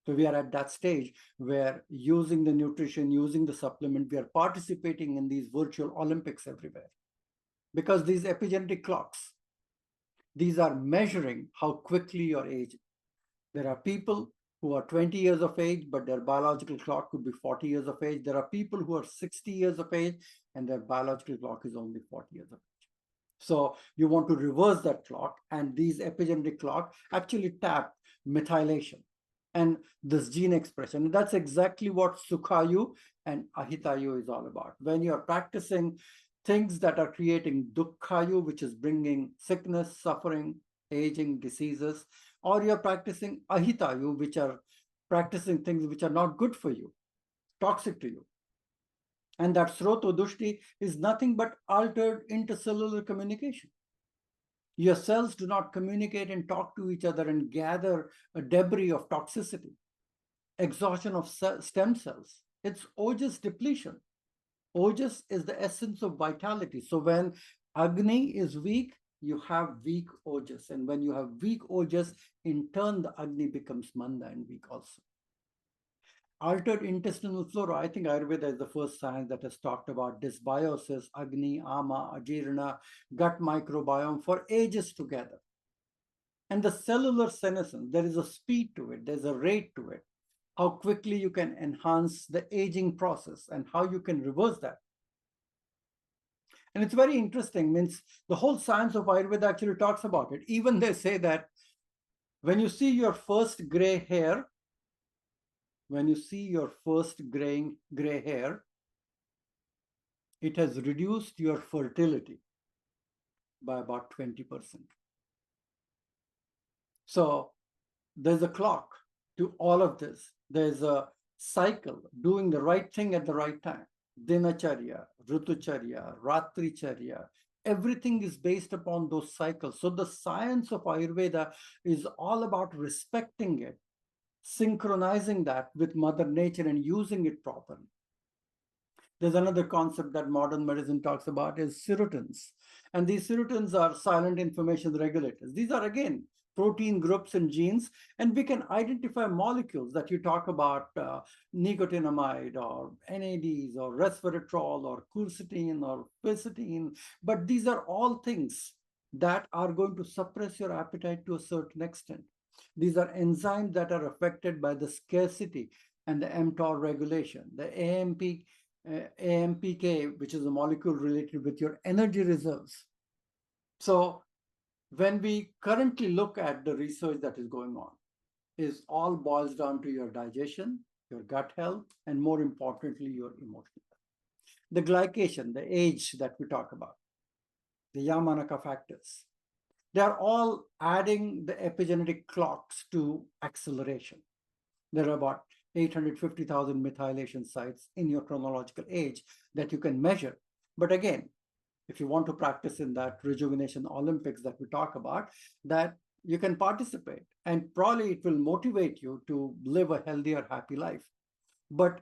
So we are at that stage where using the nutrition, using the supplement, we are participating in these virtual Olympics everywhere. Because these epigenetic clocks, these are measuring how quickly you're aging. There are people who are 20 years of age, but their biological clock could be 40 years of age. There are people who are 60 years of age, and their biological clock is only 40 years of age. So you want to reverse that clock, and these epigenetic clock actually tap methylation and this gene expression. And that's exactly what Sukhayu and Ahitayu is all about. When you're practicing things that are creating Dukkhayu, which is bringing sickness, suffering, aging, diseases, or you're practicing Ahitayu, which are practicing things which are not good for you, toxic to you. And that Sroto Dushti is nothing but altered intercellular communication. Your cells do not communicate and talk to each other and gather a debris of toxicity, exhaustion of stem cells. It's Ojas depletion. Ojas is the essence of vitality. So when Agni is weak, you have weak Ojas. And when you have weak Ojas, in turn, the Agni becomes Manda and weak also. Altered intestinal flora. I think Ayurveda is the first science that has talked about dysbiosis, Agni, Ama, Ajirana, gut microbiome for ages together. And the cellular senescence, there is a speed to it, there's a rate to it. How quickly you can enhance the aging process and how you can reverse that. And it's very interesting, means the whole science of Ayurveda actually talks about it. Even they say that when you see your first gray hair, it has reduced your fertility by about 20%. So there's a clock to all of this. There's a cycle, doing the right thing at the right time. Dinacharya, Ritucharya, Ratricharya, everything is based upon those cycles. So the science of Ayurveda is all about respecting it, synchronizing that with Mother Nature and using it properly. There's another concept that modern medicine talks about is serotins. And these serotins are silent information regulators. These are, again, protein groups and genes, and we can identify molecules that you talk about, nicotinamide or NADs or resveratrol or quercetin or quercetin. But these are all things that are going to suppress your appetite to a certain extent. These are enzymes that are affected by the scarcity and the mTOR regulation, the AMPK, which is a molecule related with your energy reserves. So when we currently look at the research that is going on, is all boils down to your digestion, your gut health, and more importantly, your emotional health. The glycation, the age that we talk about, the Yamanaka factors, they are all adding the epigenetic clocks to acceleration. There are about 850,000 methylation sites in your chronological age that you can measure. But again, if you want to practice in that rejuvenation Olympics that we talk about, that you can participate, and probably it will motivate you to live a healthier, happy life. But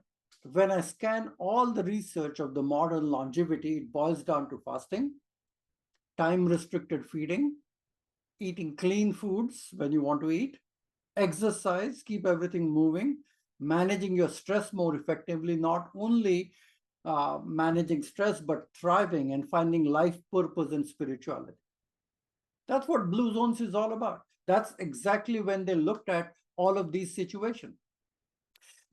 when I scan all the research of the modern longevity, it boils down to fasting, time-restricted feeding, eating clean foods when you want to eat, exercise, keep everything moving, managing your stress more effectively, not only managing stress, but thriving and finding life purpose and spirituality. That's what Blue Zones is all about. That's exactly when they looked at all of these situations.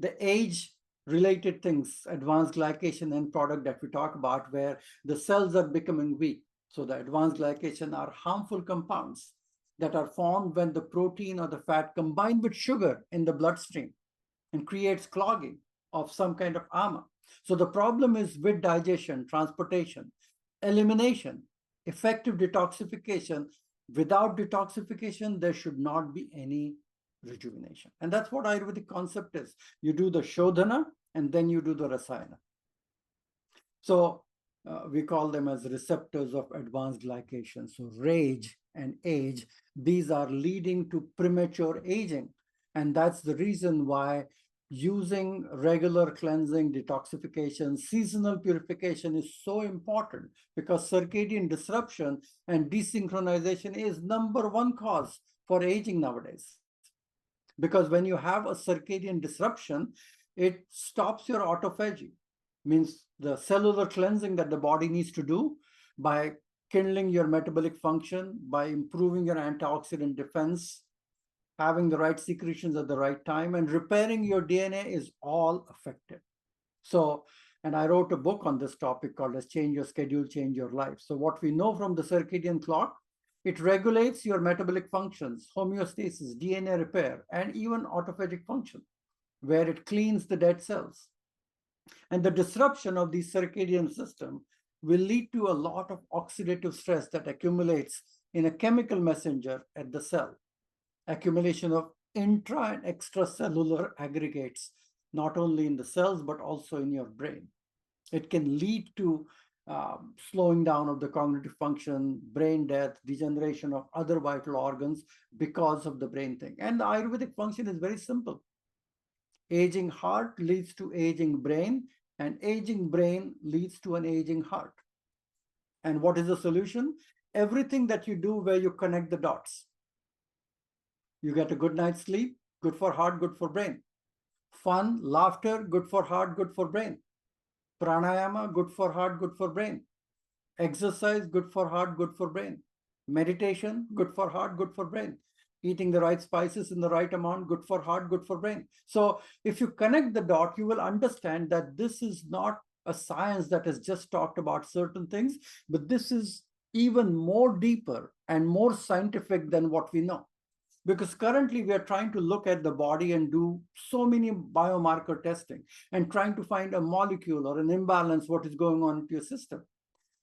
The age-related things, advanced glycation end product that we talk about, where the cells are becoming weak. So the advanced glycation are harmful compounds that are formed when the protein or the fat combine with sugar in the bloodstream and creates clogging of some kind of armor. So the problem is with digestion, transportation, elimination, effective detoxification. Without detoxification, there should not be any rejuvenation. And that's what Ayurvedic concept is. You do the Shodhana and then you do the Rasayana. So we call them as receptors of advanced glycation. So rage and age, these are leading to premature aging. And that's the reason why using regular cleansing, detoxification, seasonal purification is so important, because circadian disruption and desynchronization is #1 cause for aging nowadays. Because when you have a circadian disruption, it stops your autophagy, means the cellular cleansing that the body needs to do by kindling your metabolic function, by improving your antioxidant defense, having the right secretions at the right time, and repairing your DNA is all affected. So, and I wrote a book on this topic called as Change Your Schedule, Change Your Life. So what we know from the circadian clock, it regulates your metabolic functions, homeostasis, DNA repair, and even autophagic function, where it cleans the dead cells. And the disruption of the circadian system will lead to a lot of oxidative stress that accumulates in a chemical messenger at the cell. Accumulation of intra and extracellular aggregates, not only in the cells, but also in your brain. It can lead to slowing down of the cognitive function, brain death, degeneration of other vital organs because of the brain thing. And the Ayurvedic function is very simple. Aging heart leads to aging brain, and aging brain leads to an aging heart. And what is the solution? Everything that you do where you connect the dots. You get a good night's sleep, good for heart, good for brain. Fun, laughter, good for heart, good for brain. Pranayama, good for heart, good for brain. Exercise, good for heart, good for brain. Meditation, good for heart, good for brain. Eating the right spices in the right amount, good for heart, good for brain. So if you connect the dot, you will understand that this is not a science that has just talked about certain things, but this is even more deeper and more scientific than what we know. Because currently we are trying to look at the body and do so many biomarker testing and trying to find a molecule or an imbalance, what is going on in your system.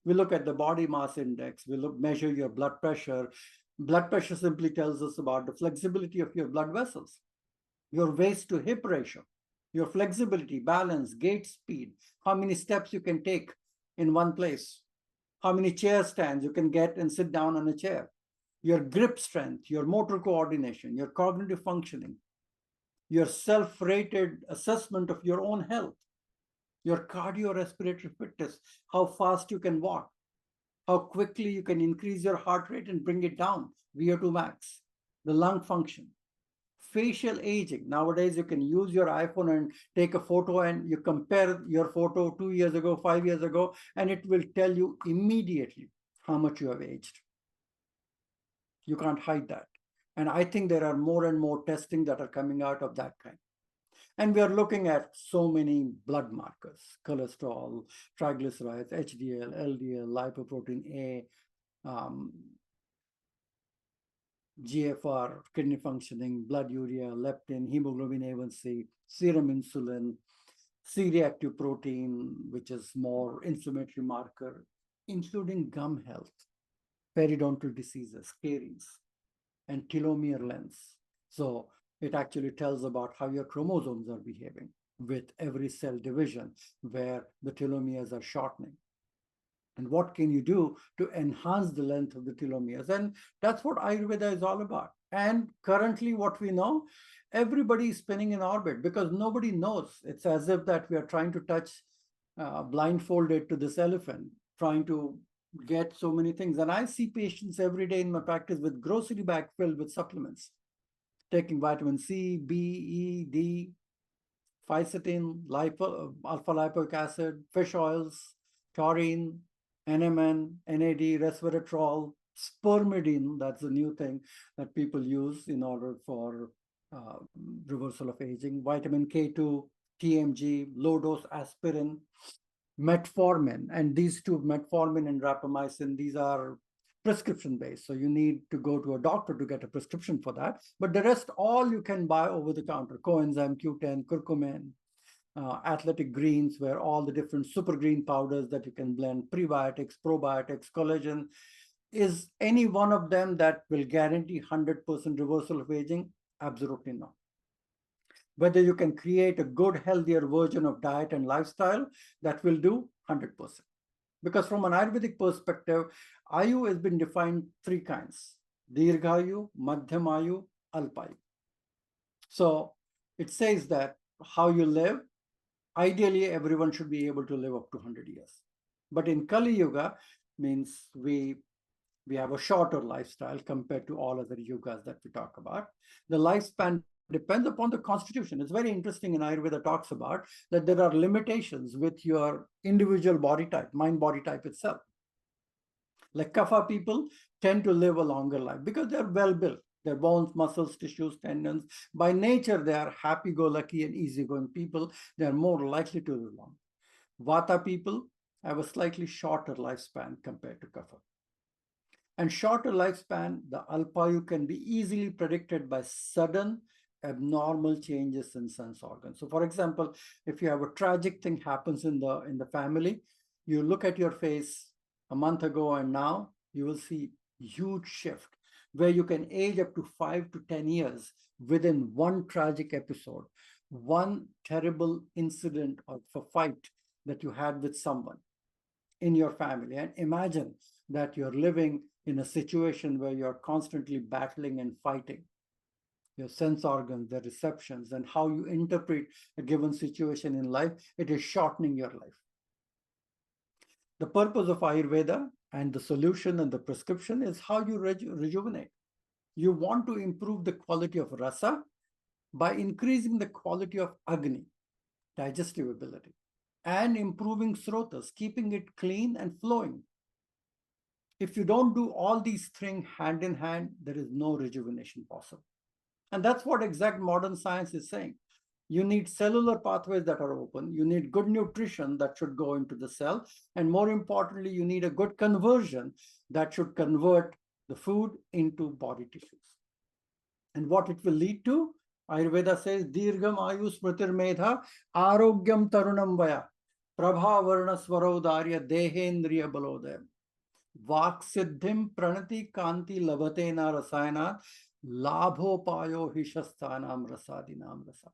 We look at the body mass index, we measure your blood pressure. Blood pressure simply tells us about the flexibility of your blood vessels, your waist to hip ratio, your flexibility, balance, gait speed, how many steps you can take in one place, how many chair stands you can get and sit down on a chair, your grip strength, your motor coordination, your cognitive functioning, your self-rated assessment of your own health, your cardiorespiratory fitness, how fast you can walk, how quickly you can increase your heart rate and bring it down, VO2 max, the lung function, facial aging. Nowadays, you can use your iPhone and take a photo and you compare your photo 2 years ago, 5 years ago, and it will tell you immediately how much you have aged. You can't hide that. And I think there are more and more testing that are coming out of that kind. And we are looking at so many blood markers, cholesterol, triglycerides, HDL, LDL, lipoprotein A, GFR, kidney functioning, blood urea, leptin, hemoglobin A1C, serum insulin, C-reactive protein, which is more inflammatory marker, including gum health, periodontal diseases, caries, and telomere length. So it actually tells about how your chromosomes are behaving with every cell division where the telomeres are shortening. And what can you do to enhance the length of the telomeres? And that's what Ayurveda is all about. And currently what we know, everybody is spinning in orbit because nobody knows. It's as if that we are trying to touch blindfolded to this elephant, trying to get so many things. And I see patients every day in my practice with grocery bag filled with supplements, taking vitamin C, B, E, D, fisetin, alpha lipoic acid, fish oils, taurine, NMN, NAD, resveratrol, spermidine, that's a new thing that people use in order for reversal of aging, vitamin K2, TMG, low-dose aspirin, metformin, and these two, metformin and rapamycin, these are prescription-based. So you need to go to a doctor to get a prescription for that. But the rest, all you can buy over the counter, coenzyme Q10, curcumin, athletic greens, where all the different super green powders that you can blend, prebiotics, probiotics, collagen. Is any one of them that will guarantee 100% reversal of aging? Absolutely not. Whether you can create a good, healthier version of diet and lifestyle, that will do 100%. Because from an Ayurvedic perspective, Ayu has been defined 3 kinds: Dirghayu, Madhyamayu, Alpayu. So it says that how you live, ideally everyone should be able to live up to 100 years. But in Kali Yuga, means we have a shorter lifestyle compared to all other yugas that we talk about. The lifespan depends upon the constitution. It's very interesting in Ayurveda talks about that there are limitations with your individual body type, mind-body type itself. Like Kapha people tend to live a longer life because they're well-built. Their bones, muscles, tissues, tendons. By nature, they are happy-go-lucky and easygoing people. They are more likely to live long. Vata people have a slightly shorter lifespan compared to Kapha. And shorter lifespan, the Alpayu can be easily predicted by sudden abnormal changes in sense organs. So for example, if you have a tragic thing happens in the family, you look at your face a month ago and now, you will see huge shift where you can age up to 5 to 10 years within one tragic episode, one terrible incident or a fight that you had with someone in your family. And imagine that you're living in a situation where you're constantly battling and fighting your sense organs, the receptions, and how you interpret a given situation in life. It is shortening your life. The purpose of Ayurveda and the solution and the prescription is how you rejuvenate. You want to improve the quality of rasa by increasing the quality of agni, digestive ability, and improving srotas, keeping it clean and flowing. If you don't do all these things hand in hand, there is no rejuvenation possible. And that's what exact modern science is saying. You need cellular pathways that are open. You need good nutrition that should go into the cell. And more importantly, you need a good conversion that should convert the food into body tissues. And what it will lead to, Ayurveda says, Dirgham Ayu Smritir Medha, Arogyam Tarunam Vaya, Prabha Varna Swarodarya, Dehendriya Balodaya, Vaksiddhim Pranati Kanti Lavatena Rasayana, Labhopayo Hishasthanam Rasadinam Rasa.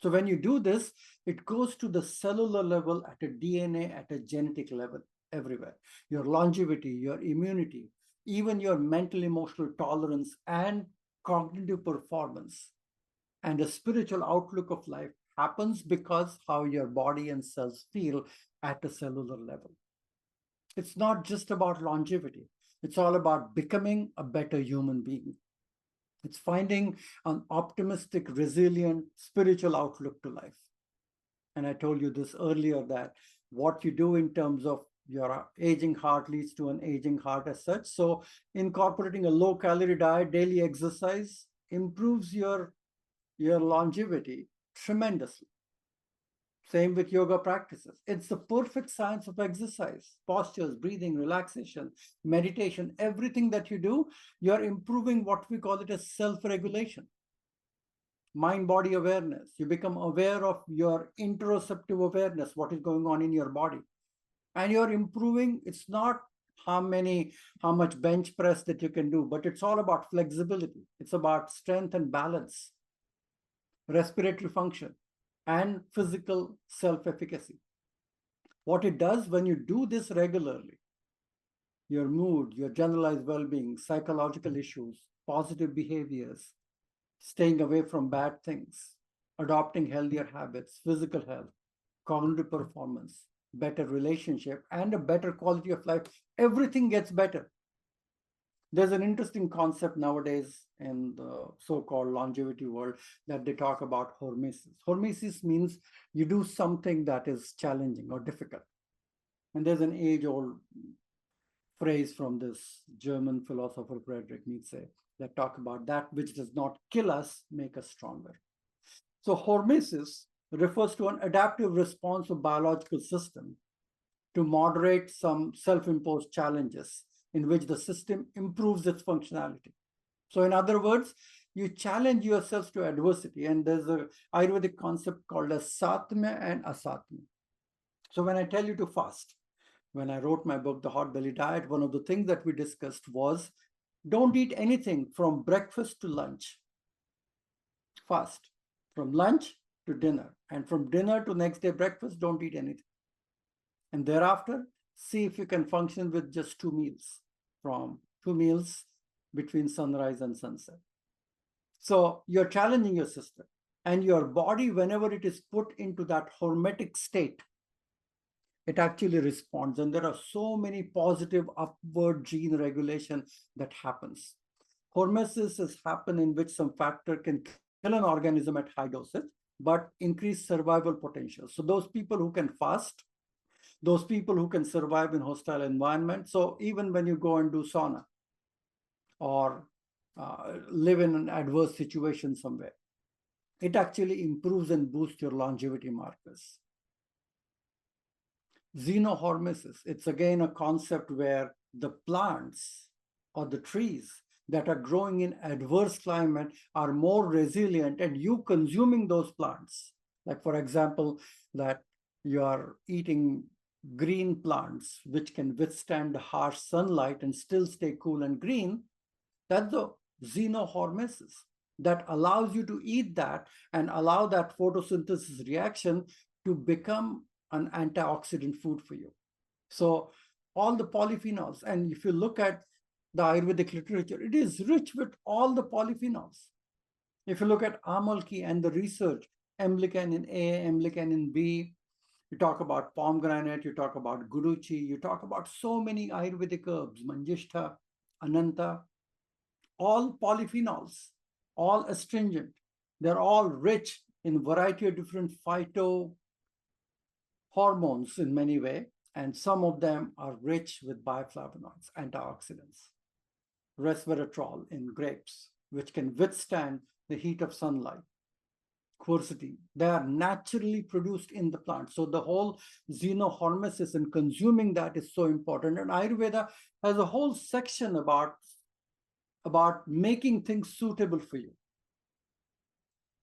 So when you do this, it goes to the cellular level, at a DNA, at a genetic level, everywhere. Your longevity, your immunity, even your mental, emotional tolerance and cognitive performance and a spiritual outlook of life happens because how your body and cells feel at a cellular level. It's not just about longevity. It's all about becoming a better human being. It's finding an optimistic, resilient, spiritual outlook to life. And I told you this earlier, that what you do in terms of your aging heart leads to an aging heart as such. So incorporating a low-calorie diet, daily exercise improves your longevity tremendously. Same with yoga practices. It's the perfect science of exercise, postures, breathing, relaxation, meditation, everything that you do, you're improving what we call it as self-regulation, mind-body awareness. You become aware of your interoceptive awareness, what is going on in your body. And you're improving, it's not how much bench press that you can do, but it's all about flexibility. It's about strength and balance, respiratory function, and physical self-efficacy. What it does when you do this regularly, your mood, your generalized well-being, psychological issues, positive behaviors, staying away from bad things, adopting healthier habits, physical health, cognitive performance, better relationship, and a better quality of life, everything gets better. There's an interesting concept nowadays in the so-called longevity world that they talk about hormesis. Hormesis means you do something that is challenging or difficult. And there's an age-old phrase from this German philosopher Friedrich Nietzsche that talk about that which does not kill us, make us stronger. So hormesis refers to an adaptive response of biological system to moderate some self-imposed challenges in which the system improves its functionality. So in other words, you challenge yourselves to adversity, and there's a Ayurvedic concept called as satmya and asatmya. So when I tell you to fast, when I wrote my book, The Hot Belly Diet, one of the things that we discussed was don't eat anything from breakfast to lunch. Fast. From lunch to dinner, and from dinner to next day breakfast, don't eat anything. And thereafter, see if you can function with just 2 meals, from 2 meals between sunrise and sunset. So you're challenging your system, and your body, whenever it is put into that hormetic state, it actually responds. And there are so many positive upward gene regulation that happens. Hormesis has happened in which some factor can kill an organism at high doses, but increase survival potential. So those people who can fast, those people who can survive in hostile environments. So even when you go and do sauna or live in an adverse situation somewhere, it actually improves and boosts your longevity markers. Xenohormesis, it's again a concept where the plants or the trees that are growing in adverse climate are more resilient, and you consuming those plants, like for example, that you are eating green plants which can withstand the harsh sunlight and still stay cool and green, that's the xenohormesis that allows you to eat that and allow that photosynthesis reaction to become an antioxidant food for you. So all the polyphenols, and if you look at the Ayurvedic literature, it is rich with all the polyphenols. If you look at Amalki and the research, emlicanin A, emlicanin B, you talk about pomegranate, you talk about guduchi, you talk about so many Ayurvedic herbs, manjishta, ananta, all polyphenols, all astringent. They're all rich in a variety of different phyto hormones in many ways, and some of them are rich with bioflavonoids, antioxidants. Resveratrol in grapes, which can withstand the heat of sunlight. Quercetin, they are naturally produced in the plant. So the whole xenohormesis and consuming that is so important. And Ayurveda has a whole section about making things suitable for you.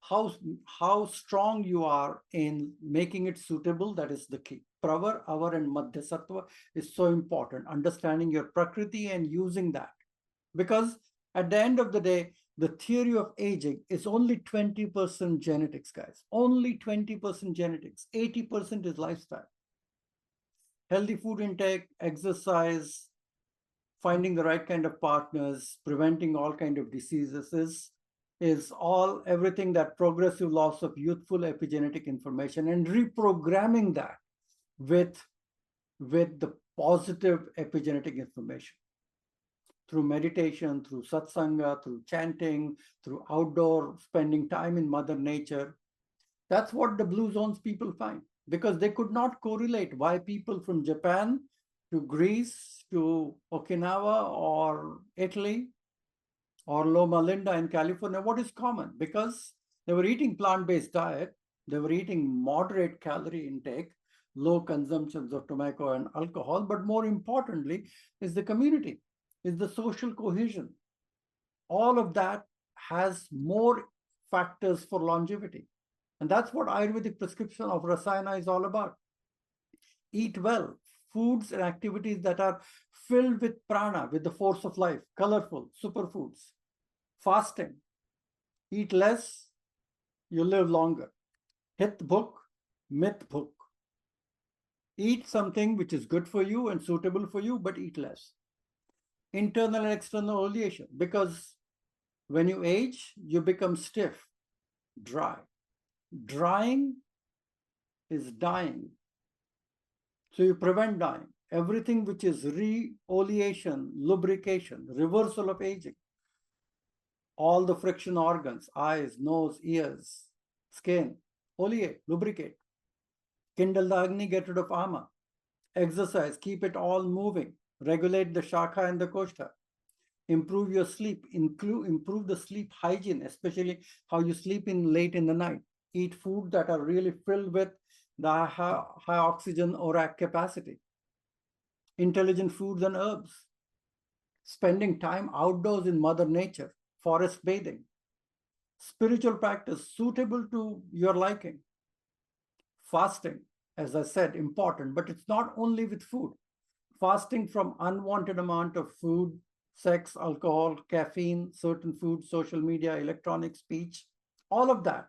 How strong you are in making it suitable, that is the key. Pravar, Avar, and Madhya Sattva is so important. Understanding your Prakriti and using that. Because at the end of the day, the theory of aging is only 20% genetics, guys. Only 20% genetics. 80% is lifestyle. Healthy food intake, exercise, finding the right kind of partners, preventing all kinds of diseases is all everything that progressive loss of youthful epigenetic information and reprogramming that with the positive epigenetic information. through meditation, through satsanga, through chanting, through outdoor spending time in Mother Nature. That's what the Blue Zones people find, because they could not correlate why people from Japan to Greece to Okinawa or Italy or Loma Linda in California, what is common? Because they were eating plant-based diet, they were eating moderate calorie intake, low consumptions of tobacco and alcohol, but more importantly is the community, is the social cohesion. All of that has more factors for longevity. And that's what Ayurvedic prescription of Rasayana is all about. Eat well, foods and activities that are filled with prana, with the force of life, colorful, superfoods. Fasting, eat less, you live longer. Hit book, myth book. Eat something which is good for you and suitable for you, but eat less. Internal and external oleation, because when you age, you become stiff, dry. Drying is dying. So you prevent dying. Everything which is re-oleation, lubrication, reversal of aging, all the friction organs, eyes, nose, ears, skin, oleate, lubricate. Kindle the Agni, get rid of ama. Exercise, keep it all moving. Regulate the Shakha and the Koshta. Improve your sleep, improve the sleep hygiene, especially how you sleep in late in the night. Eat food that are really filled with the high oxygen ORAC capacity. Intelligent foods and herbs. Spending time outdoors in Mother Nature, forest bathing. Spiritual practice suitable to your liking. Fasting, as I said, important, but it's not only with food. Fasting from unwanted amount of food, sex, alcohol, caffeine, certain foods, social media, electronic speech, all of that.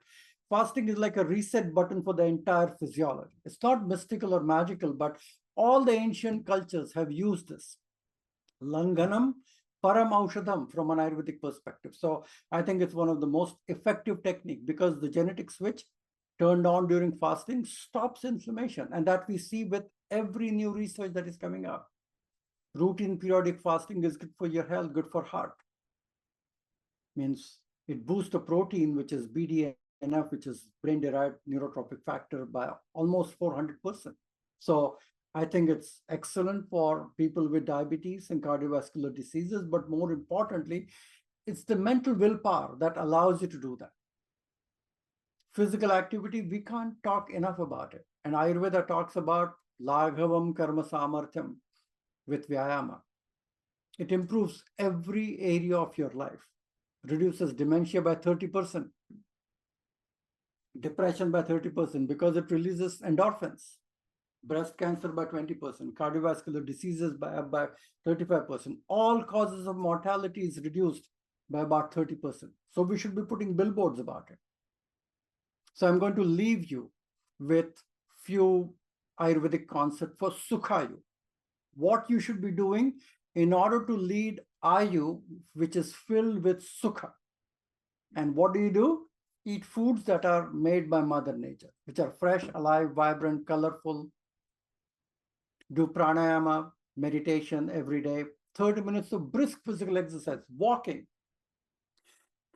Fasting is like a reset button for the entire physiology. It's not mystical or magical, but all the ancient cultures have used this. Langanam param aushadam from an Ayurvedic perspective. So I think it's one of the most effective technique, because the genetic switch turned on during fasting stops inflammation. And that we see with every new research that is coming up. Routine periodic fasting is good for your health, good for heart. Means it boosts the protein, which is BDNF, which is brain-derived neurotrophic factor, by almost 400%. So I think it's excellent for people with diabetes and cardiovascular diseases, but more importantly, it's the mental willpower that allows you to do that. Physical activity, we can't talk enough about it. And Ayurveda talks about Laghavam Karma Samarthyam with Vyayama. It improves every area of your life, reduces dementia by 30%, depression by 30%, because it releases endorphins, breast cancer by 20%, cardiovascular diseases by 35%. All causes of mortality is reduced by about 30%. So we should be putting billboards about it. So I'm going to leave you with few Ayurvedic concepts for Sukhayu. What you should be doing in order to lead Ayu, which is filled with Sukha. And what do? Eat foods that are made by Mother Nature, which are fresh, alive, vibrant, colorful. Do pranayama, meditation every day. 30 minutes of brisk physical exercise, walking.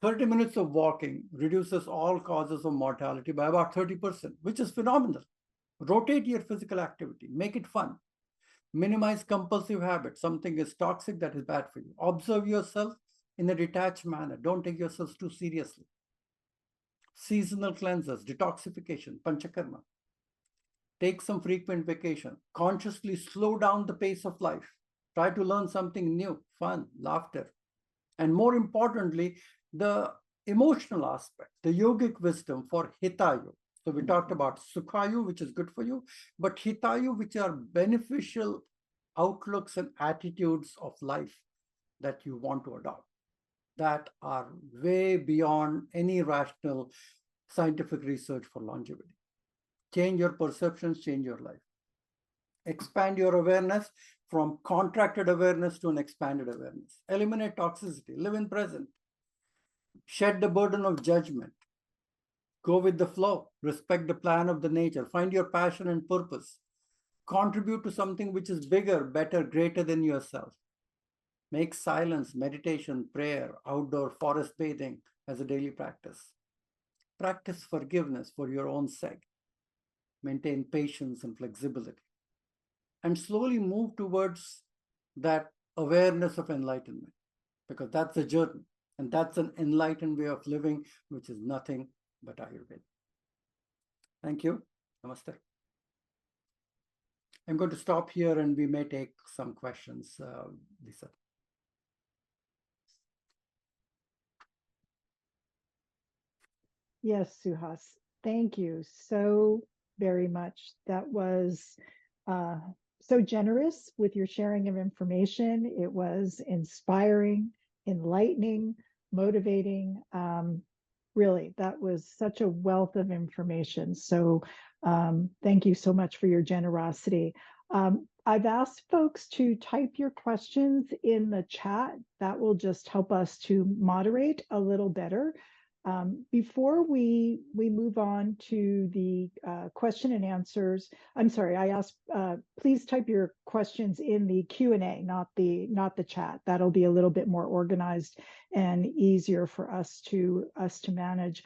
30 minutes of walking reduces all causes of mortality by about 30%, which is phenomenal. Rotate your physical activity, make it fun. Minimize compulsive habits. Something is toxic, that is bad for you. Observe yourself in a detached manner. Don't take yourself too seriously. Seasonal cleansers, detoxification, panchakarma. Take some frequent vacation. Consciously slow down the pace of life. Try to learn something new, fun, laughter. And more importantly, the emotional aspect, the yogic wisdom for Hitayu. So we talked about Sukhayu, which is good for you, but Hitayu, which are beneficial outlooks and attitudes of life that you want to adopt, that are way beyond any rational scientific research for longevity. Change your perceptions, change your life. Expand your awareness from contracted awareness to an expanded awareness. Eliminate toxicity, live in present. Shed the burden of judgment. Go with the flow, respect the plan of the nature, find your passion and purpose. Contribute to something which is bigger, better, greater than yourself. Make silence, meditation, prayer, outdoor forest bathing as a daily practice. Practice forgiveness for your own sake. Maintain patience and flexibility. And slowly move towards that awareness of enlightenment, because that's a journey. And that's an enlightened way of living, which is nothing but Ayurveda. Thank you. Namaste. I'm going to stop here and we may take some questions, Lisa. Yes, Suhas, thank you so very much. That was so generous with your sharing of information. It was inspiring, enlightening, motivating. Really, that was such a wealth of information. So thank you so much for your generosity. I've asked folks to type your questions in the chat. That will just help us to moderate a little better. Before we move on to the question and answers, I'm sorry, I asked, please type your questions in the Q&A, not the chat. That'll be a little bit more organized and easier for us to manage.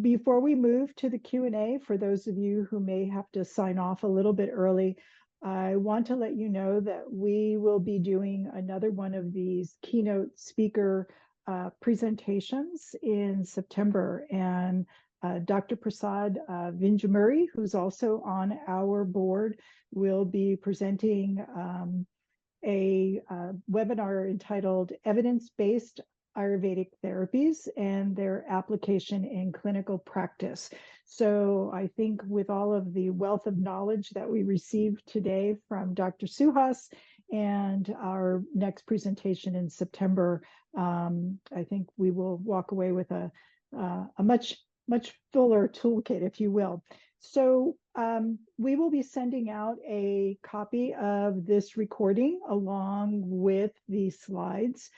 Before we move to the Q&A, for those of you who may have to sign off a little bit early, I want to let you know that we will be doing another one of these keynote speaker presentations in September, and Dr. Prasad Vinjamuri, who's also on our board, will be presenting a webinar entitled Evidence-Based Ayurvedic Therapies and Their Application in Clinical Practice. So I think with all of the wealth of knowledge that we received today from Dr. Suhas and our next presentation in September, I think we will walk away with a much fuller toolkit, if you will. So we will be sending out a copy of this recording along with the slides.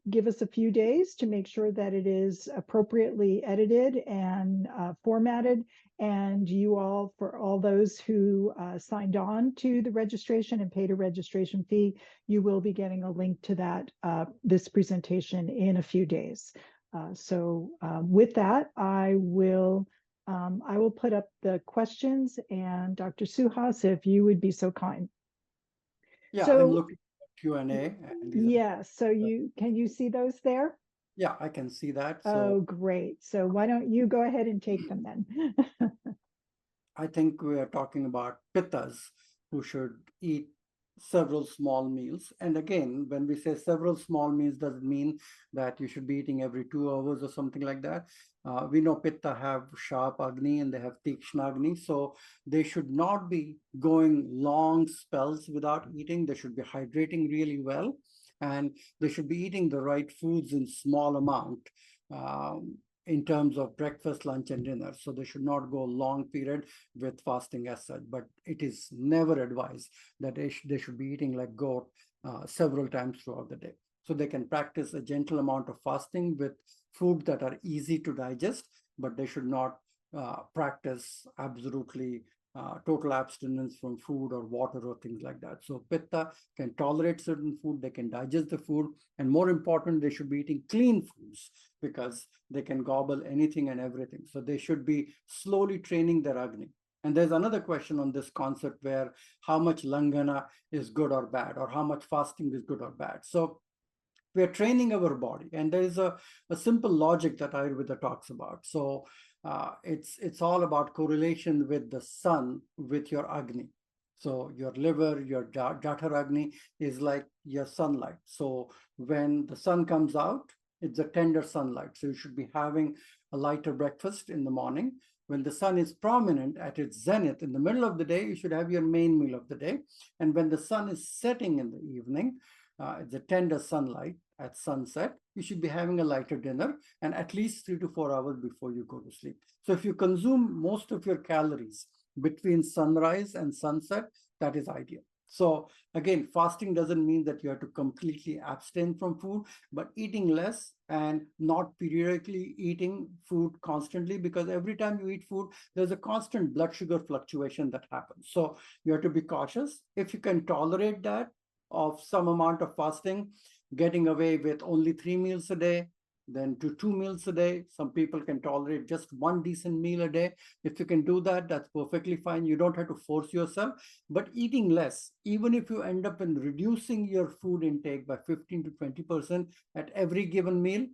Give us a few days to make sure that it is appropriately edited and formatted. And you all, for all those who signed on to the registration and paid a registration fee, you will be getting a link to that this presentation in a few days. So with that, I will put up the questions, and Dr. Suhas, if you would be so kind. Yeah, so, I'm looking at Q&A. Yeah, so can you see those there? Yeah, I can see that. Oh, great. So why don't you go ahead and take them then? I think we are talking about pittas who should eat several small meals. And again, when we say several small meals, doesn't mean that you should be eating every 2 hours or something like that. We know pitta have sharp agni and they have tikshna agni, so they should not be going long spells without eating. They should be hydrating really well, and they should be eating the right foods in small amount. In terms of breakfast, lunch, and dinner. So they should not go a long period with fasting as such, but it is never advised that they should be eating like goat several times throughout the day. So they can practice a gentle amount of fasting with food that are easy to digest, but they should not practice absolutely total abstinence from food or water or things like that. So pitta can tolerate certain food, they can digest the food, and more important, they should be eating clean foods because they can gobble anything and everything. So they should be slowly training their agni. And there's another question on this concept where how much langana is good or bad, or how much fasting is good or bad. So we're training our body, and there is a simple logic that Ayurveda talks about. So it's all about correlation with the sun, with your agni. So your liver, your Jatha agni is like your sunlight. So when the sun comes out, it's a tender sunlight. So you should be having a lighter breakfast in the morning. When the sun is prominent at its zenith in the middle of the day, you should have your main meal of the day. And when the sun is setting in the evening, it's a tender sunlight at sunset, you should be having a lighter dinner and at least 3 to 4 hours before you go to sleep. So if you consume most of your calories between sunrise and sunset, that is ideal. So again, fasting doesn't mean that you have to completely abstain from food, but eating less and not periodically eating food constantly, because every time you eat food, there's a constant blood sugar fluctuation that happens. So you have to be cautious. If you can tolerate that, of some amount of fasting, getting away with only 3 meals a day, then to 2 meals a day. Some people can tolerate just one decent meal a day. If you can do that, that's perfectly fine. You don't have to force yourself, but eating less, even if you end up in reducing your food intake by 15 to 20% at every given meal,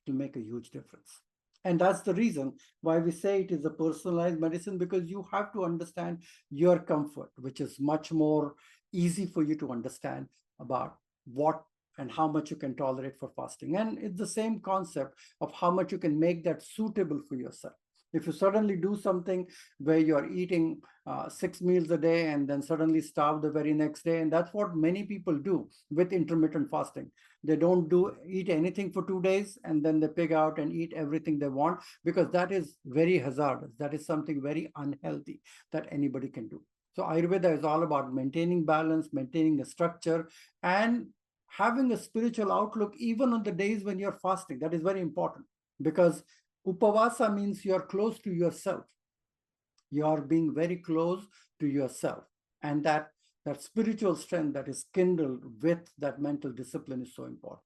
it'll make a huge difference. And that's the reason why we say it is a personalized medicine, because you have to understand your comfort, which is much more easy for you to understand about what and how much you can tolerate for fasting. And it's the same concept of how much you can make that suitable for yourself. If you suddenly do something where you're eating 6 meals a day and then suddenly starve the very next day, and that's what many people do with intermittent fasting. They don't eat anything for 2 days, and then they pig out and eat everything they want, because that is very hazardous. That is something very unhealthy that anybody can do. So Ayurveda is all about maintaining balance, maintaining a structure, and having a spiritual outlook even on the days when you're fasting. That is very important, because upavasa means you're close to yourself. You're being very close to yourself. And that spiritual strength that is kindled with that mental discipline is so important.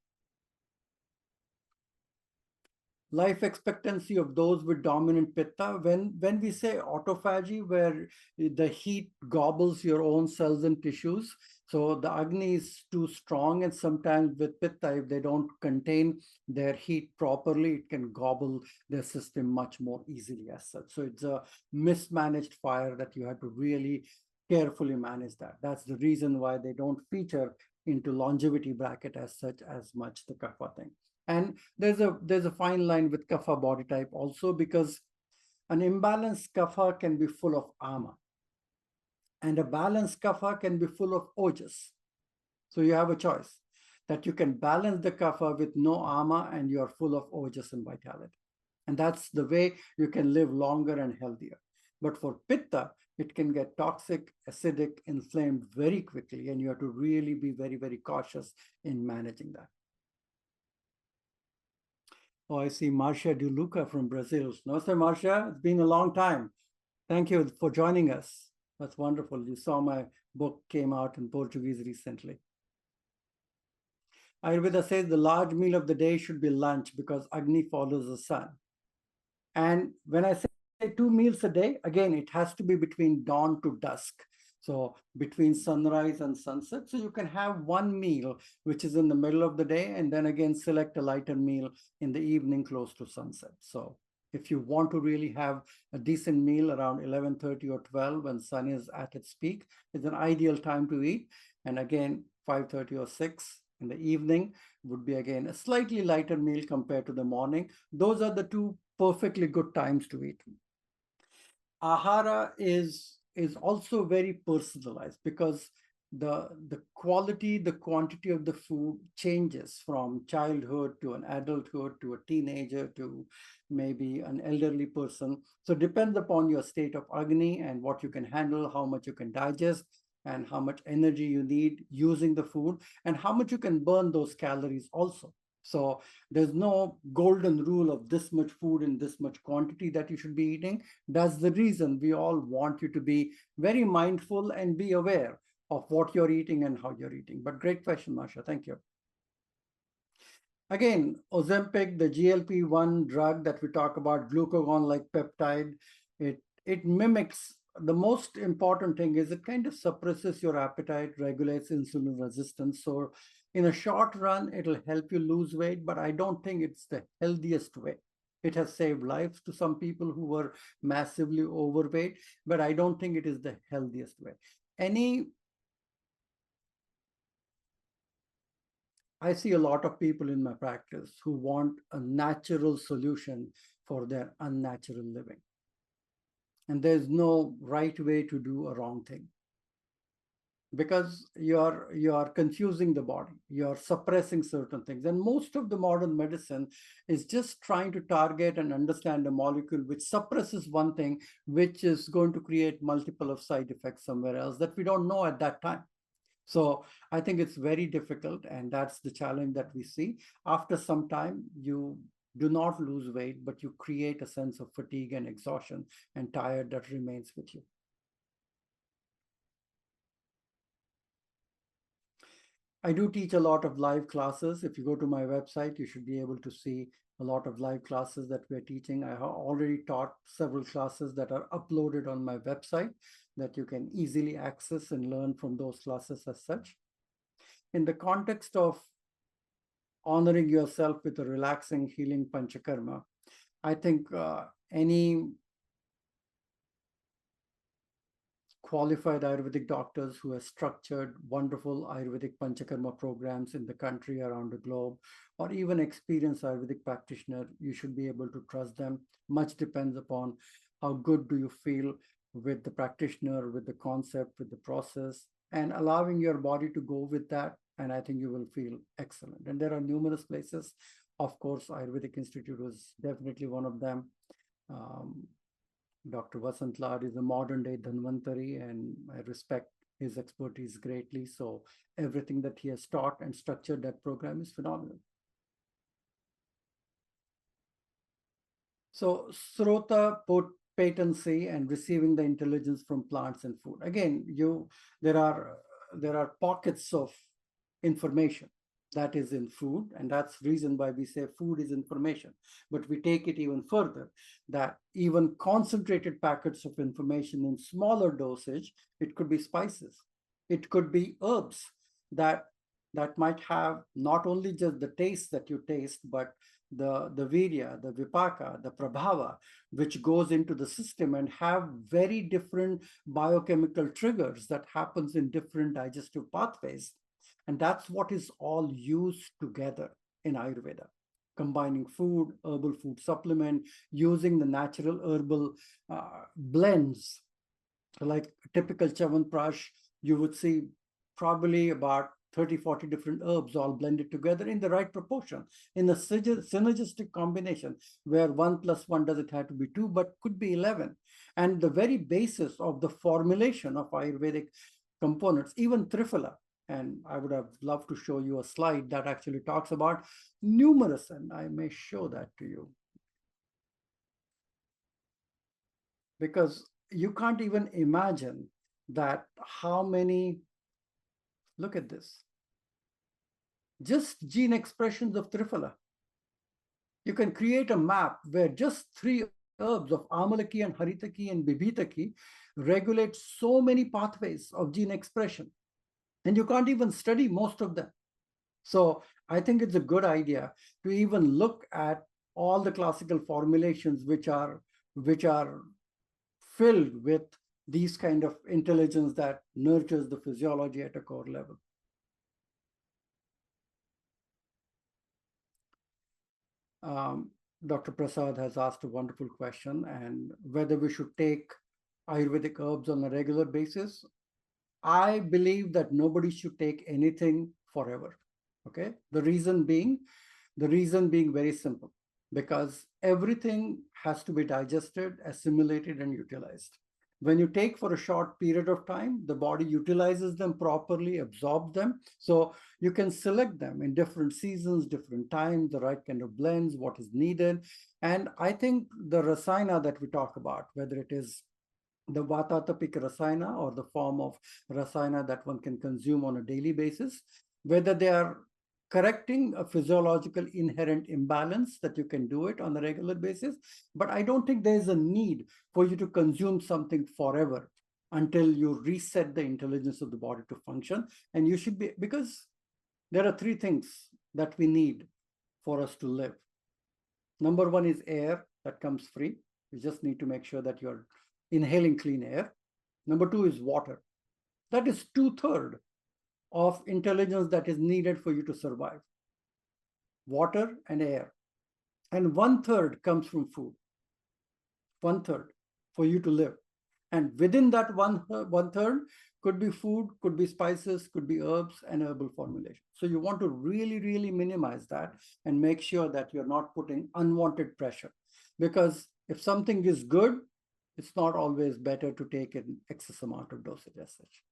Life expectancy of those with dominant pitta, when we say autophagy, where the heat gobbles your own cells and tissues, so the Agni is too strong, and sometimes with pitta, if they don't contain their heat properly, it can gobble their system much more easily as such. So it's a mismanaged fire that you have to really carefully manage that. That's the reason why they don't feature into longevity bracket as such as much, the kapha thing. And there's a fine line with kapha body type also, because an imbalanced kapha can be full of ama, and a balanced kapha can be full of ojas. So you have a choice that you can balance the kapha with no ama and you're full of ojas and vitality. And that's the way you can live longer and healthier. But for pitta, it can get toxic, acidic, inflamed very quickly, and you have to really be very, very cautious in managing that. Oh, I see Marcia De Luca from Brazil. Namaste, Marcia. It's been a long time. Thank you for joining us. That's wonderful. You saw my book came out in Portuguese recently. Ayurveda says the large meal of the day should be lunch, because Agni follows the sun. And when I say 2 meals a day, again, it has to be between dawn to dusk. So between sunrise and sunset. So you can have one meal, which is in the middle of the day, and then again, select a lighter meal in the evening close to sunset. So if you want to really have a decent meal around 11:30 or 12 when sun is at its peak, it's an ideal time to eat. And again, 5:30 or 6 in the evening would be again a slightly lighter meal compared to the morning. Those are the two perfectly good times to eat. Ahara is also very personalized, because the quality, the quantity of the food changes from childhood to an adulthood to a teenager to maybe an elderly person. So it depends upon your state of Agni and what you can handle, how much you can digest, and how much energy you need using the food, and how much you can burn those calories also. So there's no golden rule of this much food in this much quantity that you should be eating. That's the reason we all want you to be very mindful and be aware of what you're eating and how you're eating. But great question, Masha. Thank you. Again, Ozempic, the GLP-1 drug that we talk about, glucagon-like peptide, it mimics. The most important thing is it kind of suppresses your appetite, regulates insulin resistance. So in a short run, it'll help you lose weight, but I don't think it's the healthiest way. It has saved lives to some people who were massively overweight, but I don't think it is the healthiest way. I see a lot of people in my practice who want a natural solution for their unnatural living. And there's no right way to do a wrong thing, because you're confusing the body, you're suppressing certain things. And most of the modern medicine is just trying to target and understand a molecule which suppresses one thing, which is going to create multiple of side effects somewhere else that we don't know at that time. So I think it's very difficult, and that's the challenge that we see. After some time, you do not lose weight, but you create a sense of fatigue and exhaustion and tired that remains with you. I do teach a lot of live classes. If you go to my website, you should be able to see a lot of live classes that we're teaching. I have already taught several classes that are uploaded on my website that you can easily access and learn from those classes as such. In the context of honoring yourself with a relaxing, healing panchakarma, I think any qualified Ayurvedic doctors who have structured wonderful Ayurvedic Panchakarma programs in the country, around the globe, or even experienced Ayurvedic practitioner, you should be able to trust them. Much depends upon how good do you feel with the practitioner, with the concept, with the process, and allowing your body to go with that. And I think you will feel excellent. And there are numerous places. Of course, Ayurvedic Institute was definitely one of them. Dr. Vasant Lad is a modern day Dhanvantari, and I respect his expertise greatly. So everything that he has taught and structured that program is phenomenal. So Srota, patency, and receiving the intelligence from plants and food. Again, there are pockets of information that is in food, and that's the reason why we say food is information. But we take it even further, that even concentrated packets of information in smaller dosage, it could be spices, it could be herbs that might have not only just the taste that you taste, but the virya, the vipaka, the prabhava, which goes into the system and have very different biochemical triggers that happens in different digestive pathways. And that's what is all used together in Ayurveda, combining food, herbal food supplement, using the natural herbal blends. Like a typical Chavanprash, you would see probably about 30, 40 different herbs all blended together in the right proportion, in a synergistic combination, where 1 + 1 doesn't have to be 2, but could be 11. And the very basis of the formulation of Ayurvedic components, even Triphala, and I would have loved to show you a slide that actually talks about numerous, and I may show that to you. Because you can't even imagine that how many, look at this, just gene expressions of Triphala. You can create a map where just 3 herbs of Amalaki and Haritaki and Bibhitaki regulate so many pathways of gene expression. And you can't even study most of them. So I think it's a good idea to even look at all the classical formulations which are filled with these kind of intelligence that nurtures the physiology at a core level. Dr. Prasad has asked a wonderful question, and whether we should take Ayurvedic herbs on a regular basis. I believe that nobody should take anything forever. Okay. The reason being very simple, because everything has to be digested, assimilated, and utilized. When you take for a short period of time, the body utilizes them properly, absorbs them. So you can select them in different seasons, different times, the right kind of blends, what is needed. And I think the rasayana that we talk about, whether it is the Vatatapik rasayana or the form of rasayana that one can consume on a daily basis, whether they are correcting a physiological inherent imbalance, that you can do it on a regular basis. But I don't think there's a need for you to consume something forever until you reset the intelligence of the body to function. And you should be, because there are 3 things that we need for us to live. Number 1 is air that comes free. You just need to make sure that you're inhaling clean air. Number 2 is water. That is 2/3 of intelligence that is needed for you to survive. Water and air. And 1/3 comes from food. 1/3 for you to live. And within that 1/3 could be food, could be spices, could be herbs and herbal formulation. So you want to really, really minimize that and make sure that you're not putting unwanted pressure. Because if something is good, it's not always better to take an excess amount of dosage as such.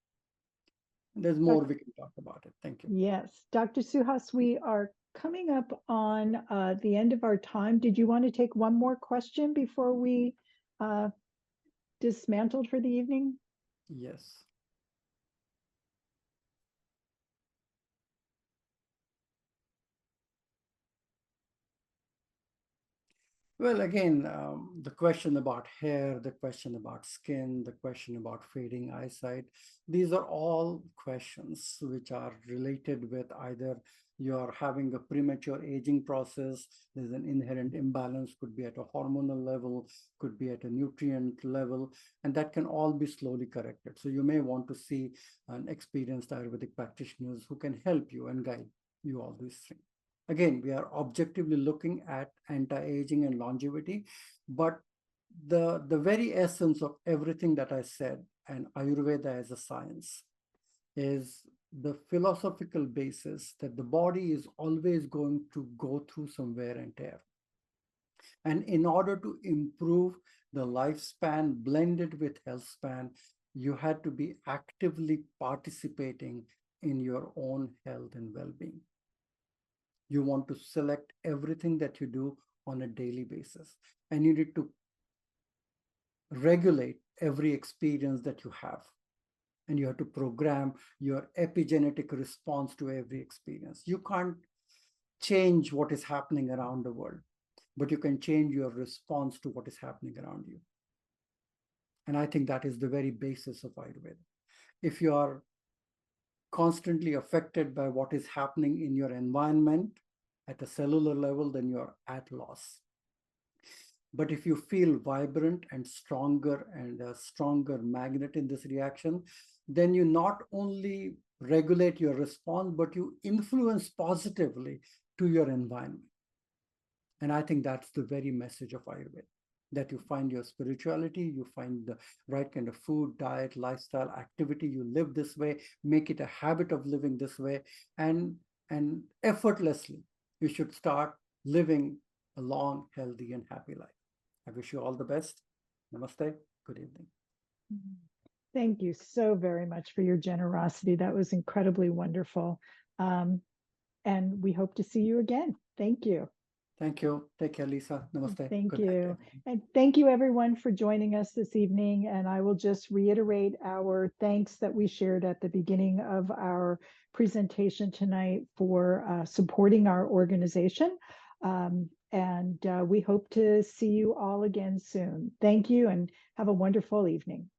There's more we can talk about it. Thank you. Yes, Dr. Suhas, we are coming up on the end of our time. Did you want to take one more question before we dismantled for the evening? Yes. Well, again, the question about hair, the question about skin, the question about fading eyesight, these are all questions which are related with either you're having a premature aging process, there's an inherent imbalance, could be at a hormonal level, could be at a nutrient level, and that can all be slowly corrected. So you may want to see an experienced Ayurvedic practitioners who can help you and guide you all these things. Again, we are objectively looking at anti-aging and longevity, but the very essence of everything that I said and Ayurveda as a science is the philosophical basis that the body is always going to go through some wear and tear. And in order to improve the lifespan blended with health span, you had to be actively participating in your own health and well-being. You want to select everything that you do on a daily basis, and you need to regulate every experience that you have, and you have to program your epigenetic response to every experience. You can't change what is happening around the world, but you can change your response to what is happening around you. And I think that is the very basis of Ayurveda. If you are constantly affected by what is happening in your environment at a cellular level, then you're at loss. But if you feel vibrant and a stronger magnet in this reaction, then you not only regulate your response, but you influence positively to your environment. And I think that's the very message of Ayurveda, that you find your spirituality, you find the right kind of food, diet, lifestyle, activity, you live this way, make it a habit of living this way, and effortlessly, you should start living a long, healthy, and happy life. I wish you all the best. Namaste. Good evening. Thank you so very much for your generosity. That was incredibly wonderful. And we hope to see you again. Thank you. Thank you. Take care, Lisa. Namaste. Thank Good night, you. everyone. And thank you everyone for joining us this evening. And I will just reiterate our thanks that we shared at the beginning of our presentation tonight for supporting our organization. And we hope to see you all again soon. Thank you and have a wonderful evening.